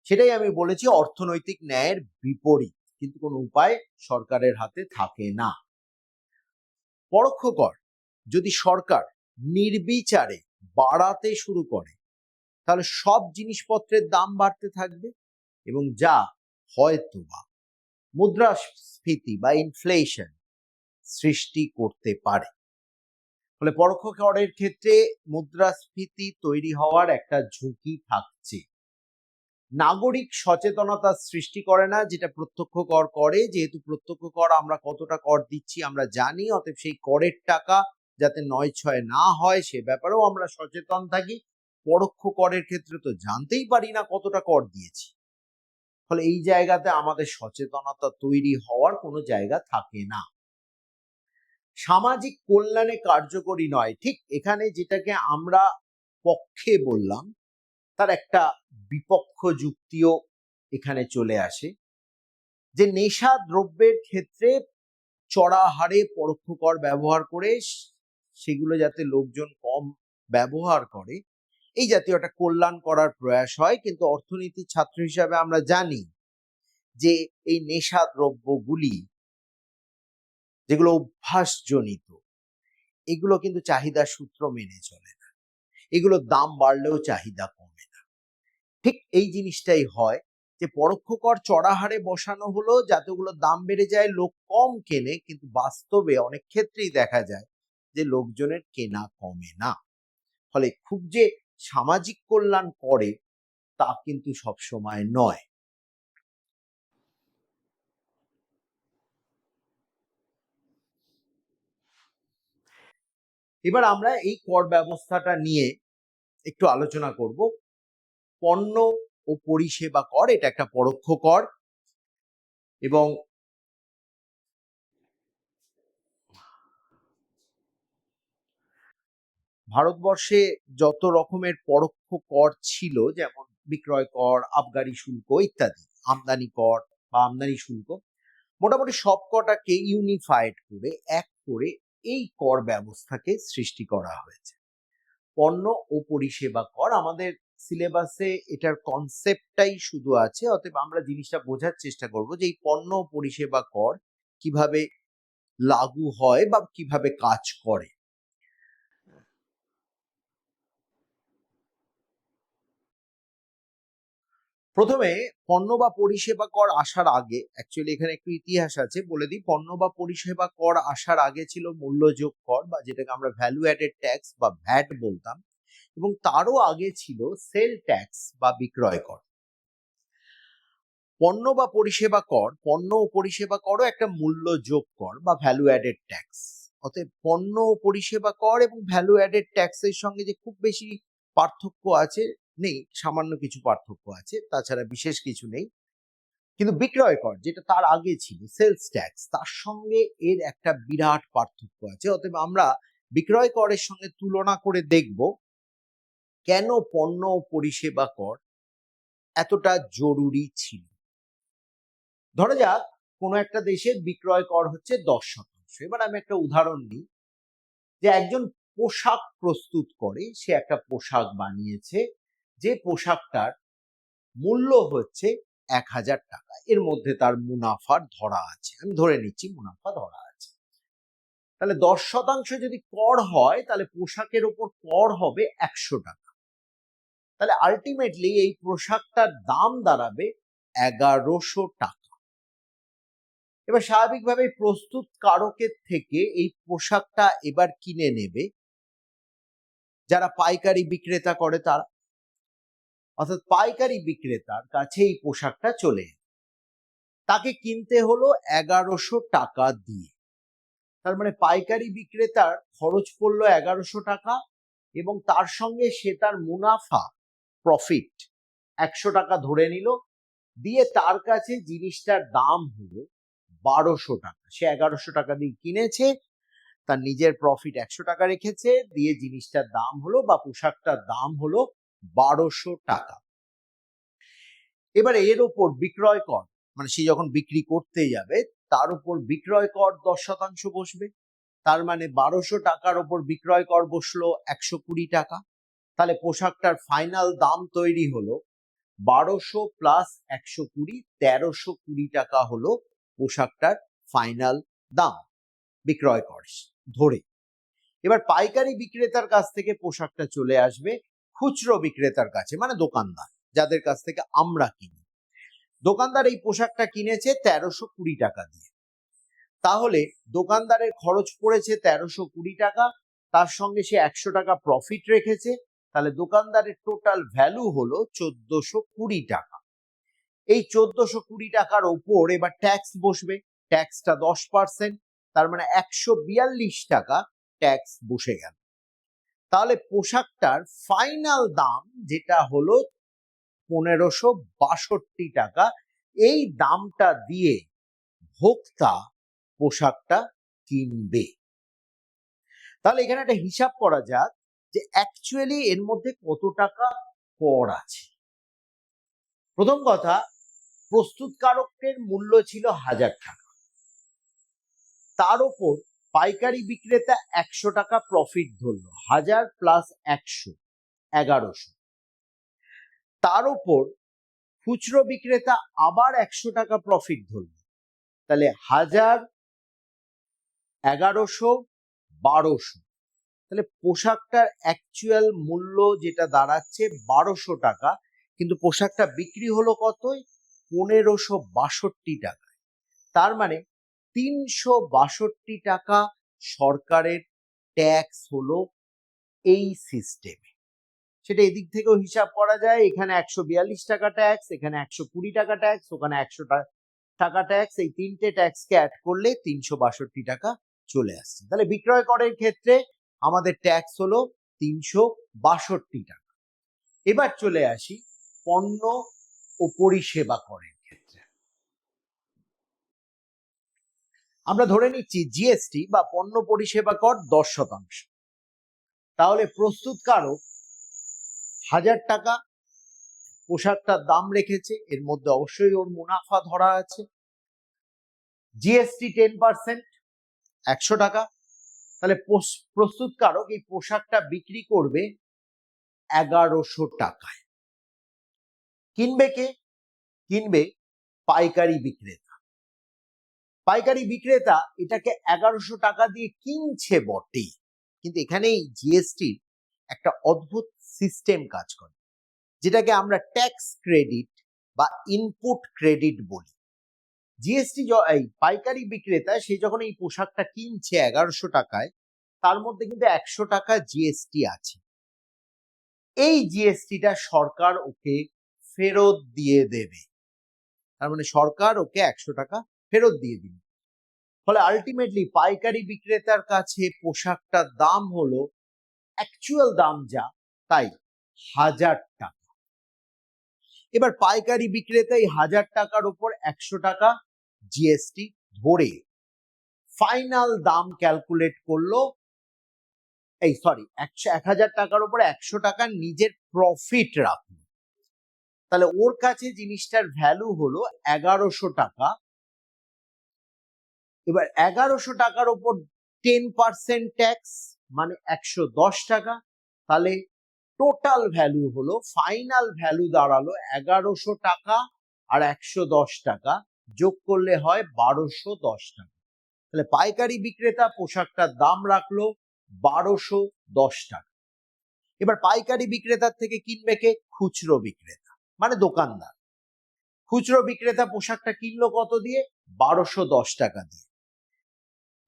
সেটাই আমি বলেছি, অর্থনৈতিক ন্যায়ের বিপরীত, কিন্তু কোনো উপায় সরকারের হাতে থাকে না। পরোক্ষ কর যদি সরকার নির্বিচারে বাড়াতে শুরু করে তাহলে সব জিনিসপত্রের দাম বাড়তে থাকবে, এবং যা হয়তোবা মুদ্রাস্ফীতি বা ইনফ্লেশন সৃষ্টি করতে পারে। ফলে পরোক্ষ করের ক্ষেত্রে মুদ্রাস্ফীতি তৈরি হওয়ার একটা ঝুঁকি থাকছে। নাগরিক সচেতনতা সৃষ্টি করে না, যেটা প্রত্যক্ষ কর করে। যেহেতু প্রত্যক্ষ কর আমরা কতটা কর দিচ্ছি আমরা জানি, অতএব সেই করের টাকা যাতে নয় ছয় না হয় সে ব্যাপারেও আমরা সচেতন থাকি। পরোক্ষ করের ক্ষেত্রে তো জানতেই পারি না কতটা কর দিয়েছি, ফলে এই জায়গাতে আমাদের সচেতনতা তৈরি হওয়ার কোনো জায়গা থাকে না। সামাজিক কল্যাণে কার্যকরী নয়, ঠিক এখানে যেটাকে আমরা পক্ষে বললাম তার একটা বিপক্ষ যুক্তিও এখানে চলে আসে, যে নেশা দ্রব্যের ক্ষেত্রে চড়া হারে পরোক্ষ কর ব্যবহার করে সেগুলো যাতে লোকজন কম ব্যবহার করে, এই জাতীয় একটা কল্যাণ করার প্রয়াস হয়। কিন্তু অর্থনীতির ছাত্র হিসাবে আমরা জানি যে এই নেশা দ্রব্যগুলি যেগুলো অভ্যাসজনিত, এগুলো কিন্তু চাহিদা সূত্র মেনে চলে না, এগুলোর দাম বাড়লেও চাহিদা কমে না। ঠিক এই জিনিসটাই হয় যে পরোক্ষ কর চড়া হারে বসানো হলো যাতে ওগুলোর দাম বেড়ে যায়, লোক কম কেনে, কিন্তু বাস্তবে অনেক ক্ষেত্রেই দেখা যায় যে লোকজনের কেনা কমে না। ফলে খুব যে সামাজিক কল্যাণ করে তা কিন্তু সবসময় নয়। এবার আমরা এই কর ব্যবস্থাটা নিয়ে একটু আলোচনা করব। পণ্য ও পরিষেবা কর, এটা একটা পরোক্ষ কর, এবং ভারতবর্ষে যত রকমের পরোক্ষ কর ছিল, যেমন বিক্রয় কর, আবগারি শুল্ক ইত্যাদি, আমদানি কর বা আমদানি শুল্ক, মোটামুটি সব কটাকে ইউনিফাইড করে এক করে এই কর ব্যবস্থাকে সৃষ্টি করা হয়েছে। পণ্য ও পরিষেবা কর আমাদের সিলেবাসে এটার কনসেপ্টটাই শুধু আছে, অতএব আমরা জিনিসটা বোঝার চেষ্টা করব যে এই পণ্য ও পরিষেবা কর কিভাবে লাগু হয় বা কিভাবে কাজ করে। প্রথমে পণ্য বা পরিষেবা কর আসার আগে, অ্যাকচুয়ালি এখানে একটু ইতিহাস আছে, বলে দিই। পণ্য বা পরিষেবা কর আসার আগে ছিল মূল্যযোগ কর, বা যেটাকে আমরা ভ্যালু অ্যাডেড ট্যাক্স বা ভ্যাট বলতাম, এবং তারও আগে ছিল সেল ট্যাক্স বা বিক্রয় কর। পণ্য বা পরিষেবা কর, পণ্য ও পরিষেবা করও একটা মূল্যযোগ কর বা ভ্যালু অ্যাডেড ট্যাক্স। অতএব পণ্য ও পরিষেবা কর এবং ভ্যালু অ্যাডেড ট্যাক্সের সঙ্গে যে খুব বেশি পার্থক্য আছে নেই, সামান্য কিছু পার্থক্য আছে, তাছাড়া বিশেষ কিছু নেই। কিন্তু বিক্রয় কর, যেটা তার আগে ছিল সেলস ট্যাক্স, তার সঙ্গে এর একটা বিরাট পার্থক্য আছে। অতএব আমরা বিক্রয় করের সঙ্গে তুলনা করে দেখব কেন পণ্য ও পরিষেবা কর এতটা জরুরি ছিল। ধরা যাক কোনো একটা দেশের বিক্রয় কর হচ্ছে 10%। এবার আমি একটা উদাহরণ দিই, যে একজন পোশাক প্রস্তুত করে, সে একটা পোশাক বানিয়েছে, যে পোশাকটার মূল্য হচ্ছে 1000 টাকা, এর মধ্যে তার মুনাফার ধরা আছে, আমি ধরে নিচ্ছি মুনাফা ধরা আছে। তাহলে 10% যদি কর হয়, তাহলে পোশাকের ওপর কর হবে 100 টাকা। তাহলে আলটিমেটলি এই পোশাকটার দাম দাঁড়াবে 1100 টাকা। এবার স্বাভাবিকভাবে প্রস্তুতকারকের থেকে এই পোশাকটা এবার কিনে নেবে যারা পাইকারি বিক্রেতা করে তারা, অর্থাৎ পাইকারি বিক্রেতার কাছে এই পোশাকটা চলে এলো, তাকে কিনতে হলো 1100 টাকা দিয়ে। তার মানে পাইকারি বিক্রেতার খরচ পড়লো 1100 টাকা, এবং তার সঙ্গে সে তার মুনাফা, প্রফিট 100 টাকা ধরে নিল, দিয়ে তার কাছে জিনিসটার দাম হলো 1200 টাকা। সে 1100 টাকা দিয়ে কিনেছে, তার নিজের প্রফিট 100 টাকা রেখেছে, দিয়ে জিনিসটার দাম হলো বা পোশাকটার দাম হলো 1200 টাকা। এবার এর ওপর বিক্রয় কর, মানে সে যখন বিক্রি করতে যাবে তার উপর বিক্রয় কর 10% বসবে। তার মানে 1200 টাকার ওপর বিক্রয় কর বসলো 120 টাকা। তাহলে পোশাকটার ফাইনাল দাম তৈরি হলো 1200 প্লাস 120, 1320 টাকা হলো পোশাকটার ফাইনাল দাম বিক্রয় কর ধরে। এবার পাইকারি বিক্রেতার কাছ থেকে পোশাকটা চলে আসবে খুচরো বিক্রেতার কাছে, মানে দোকানদার, যাদের কাছ থেকে আমরা কিনি। দোকানদার এই পোশাকটা কিনেছে 1320 টাকা দিয়ে, তাহলে দোকানদারের খরচ পড়েছে 1320 টাকা, তার সঙ্গে সে 100 টাকা প্রফিট রেখেছে, তাহলে দোকানদারের টোটাল ভ্যালু হলো 1420 টাকা। এই 1420 টাকার ওপর এবার ট্যাক্স বসবে, ট্যাক্সটা 10%, তার মানে 142 টাকা ট্যাক্স বসে গেল। তাহলে পোশাকটার ফাইনাল দাম যেটা হলো 1562 টাকা, এই দামটা দিয়ে ভোক্তা পোশাকটা কিনবে। তাহলে এখানে একটা হিসাব করা যাক যে অ্যাকচুয়ালি এর মধ্যে কত টাকা কর আছে। প্রথম কথা, প্রস্তুতকারকের মূল্য ছিল 1000 টাকা, তার উপর পাইকারি বিক্রেতা 100 টাকা প্রফিট ধরলো, 1000 প্লাস 100 1100। তার উপর খুচরো বিক্রেতা আবার 100 টাকা প্রফিট ধরলো, তাহলে 1000 1100 1200। তাহলে পোশাকটার অ্যাকচুয়াল মূল্য যেটা দাঁড়াচ্ছে 1200 টাকা, কিন্তু পোশাকটা বিক্রি হলো কতই? 1562 টাকা। তার মানে 362 টাকা সরকারের ট্যাক্স হলো এই সিস্টেমে। সেটা এদিক থেকেও হিসাব করা যায়। এখানে 142 টাকা ট্যাক্স, এখানে 120 টাকা ট্যাক্স, ওখানে 100 টাকা ট্যাক্স, এই তিনটে ট্যাক্সকে অ্যাড করলে 362 টাকা চলে আসছে। তাহলে বিক্রয় করের ক্ষেত্রে আমাদের ট্যাক্স হলো 362 টাকা। এবার চলে আসি পণ্য ও পরিষেবা করের ক্ষেত্রে। আমরা ধরে নিচ্ছি জিএসটি বা পণ্য পরিষেবা কর 10%। তাহলে প্রস্তুতকারক 1000 টাকা পোশাকটার দাম রেখেছে, এর মধ্যে অবশ্যই ওর মুনাফা ধরা আছে। জিএসটি 10%, 100 টাকা। তাহলে প্রস্তুতকারক এই পোশাকটা বিক্রি করবে 1100 টাকায়। কিনবে কে? কিনবে পাইকারি বিক্রেতা। পাইকারি বিক্রেতা এটাকে 1100 টাকা দিয়ে কিনছে বটেই, কিন্তু এখানে এই জিএসটির একটা অদ্ভুত সিস্টেম কাজ করে, যেটাকে আমরা ট্যাক্স ক্রেডিট বা ইনপুট ক্রেডিট বলি। জিএসটি এই পাইকারি বিক্রেতা সে যখন এই পোশাকটা কিনছে 1100 টাকায়, তার মধ্যে কিন্তু 100 টাকা জিএসটি আছে। এই জিএসটিটা সরকার ওকে ফেরত দিয়ে দেবে। তার মানে সরকার ওকে 100 টাকা ফেরত দিয়ে দিবে। ফলে আলটিমেটলি পাইকারি বিক্রেতার কাছে পোশাকটার দাম হলো অ্যাকচুয়াল দাম যা তাই 1000 টাকা। এবার পাইকারি বিক্রেতা এই 1000 টাকার উপর 100 টাকা জিএসটি ধরে ফাইনাল দাম ক্যালকুলেট করলো, 1000 টাকার উপর 100 টাকা নিজের প্রফিট রাখলো। তাহলে ওর কাছে জিনিসটার ভ্যালু হলো 1100 টাকা। এবার 1100 টাকার উপর 10% ট্যাক্স মানে 110 টাকা। তাহলে টোটাল ভ্যালু হলো, ফাইনাল ভ্যালু দাঁড়ালো 1100 টাকা আর 110 টাকা যোগ করলে হয় 1210 টাকা। তাহলে পাইকারি বিক্রেতা পোশাকটার দাম রাখলো 1210 টাকা। এবার পাইকারি বিক্রেতার থেকে কিনবে কে? খুচরো বিক্রেতা মানে দোকানদার। খুচরো বিক্রেতা পোশাকটা কিনলো কত দিয়ে? 1210 টাকা দিয়ে।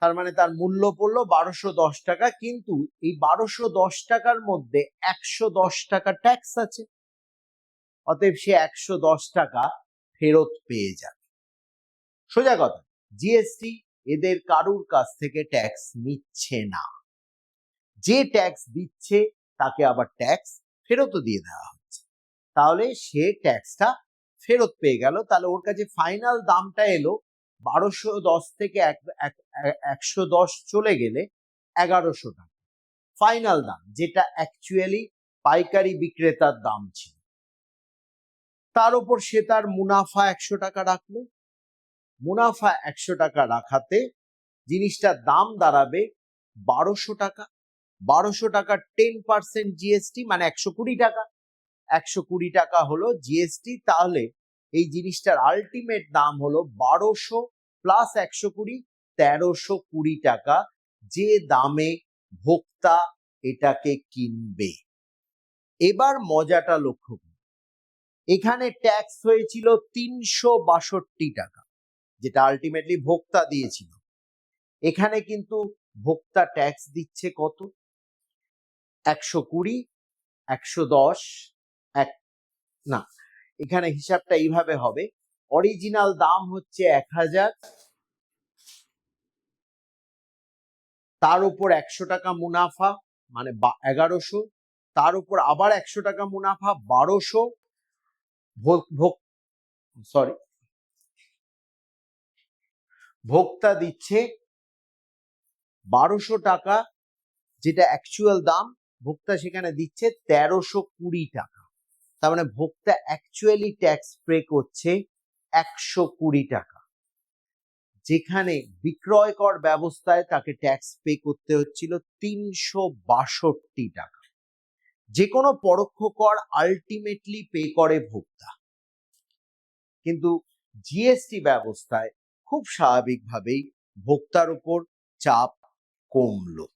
তার মানে তার মূল্য পড়লো 1210 টাকা, কিন্তু এই 1210 টাকার মধ্যে 110 টাকা ট্যাক্স আছে, অতএব সে 110 টাকা ফেরত পেয়ে যাবে। সোজা কথা, জিএসটি এদের কারুর কাছ থেকে ট্যাক্স নিচ্ছে না। যে ট্যাক্স দিচ্ছে তাকে আবার ট্যাক্স ফেরতও দিয়ে দেওয়া হচ্ছে। তাহলে সে ট্যাক্সটা ফেরত পেয়ে গেল। তাহলে ওর কাছে ফাইনাল দামটা এলো 1210 থেকে 110 চলে গেলে 1100 টাকা ফাইনাল দাম, যেটা অ্যাকচুয়ালি পাইকারি বিক্রেতার দাম ছিল। তার উপর সে তার মুনাফা 100 টাকা রাখলো। মুনাফা 100 টাকা রাখাতে জিনিসটার দাম দাঁড়াবে 1200 টাকা। 1200 টাকার 10% জিএসটি মানে 120 টাকা। 120 টাকা হলো জিএসটি। তাহলে এই জিনিসটার আলটিমেট দাম হলো 1200 প্লাস 120, 1320 টাকা, যে দামে ভোক্তা এটাকে কিনবে। এবার মজাটা লক্ষ্য করুন, এখানে ট্যাক্স হয়েছিল 362 টাকা, যেটা আলটিমেটলি ভোক্তা দিয়েছিল। এখানে কিন্তু ভোক্তা ট্যাক্স দিচ্ছে কত? 120, 110, না, এখানে হিসাবটা এইভাবে হবে, অরিজিনাল দাম হচ্ছে 1000, তার উপর 100 টাকা মুনাফা মানে 1100, তার উপর আবার 100 টাকা মুনাফা 1200, ভোক্তা দিচ্ছে 1200 টাকা, যেটা অ্যাকচুয়াল দাম, ভোক্তা সেখানে দিচ্ছে 1320 টাকা। তার মানে ভোক্তা অ্যাকচুয়ালি ট্যাক্স পে করছে 120 টাকা, যেখানে বিক্রয় কর ব্যবস্থায় তাকে ট্যাক্স পে করতে হচ্ছিল 362 টাকা। যে কোনো পরোক্ষ কর আলটিমেটলি পে করে ভোক্তা, কিন্তু জিএসটি ব্যবস্থায় খুব স্বাভাবিকভাবেই ভোক্তার উপর চাপ কমলো।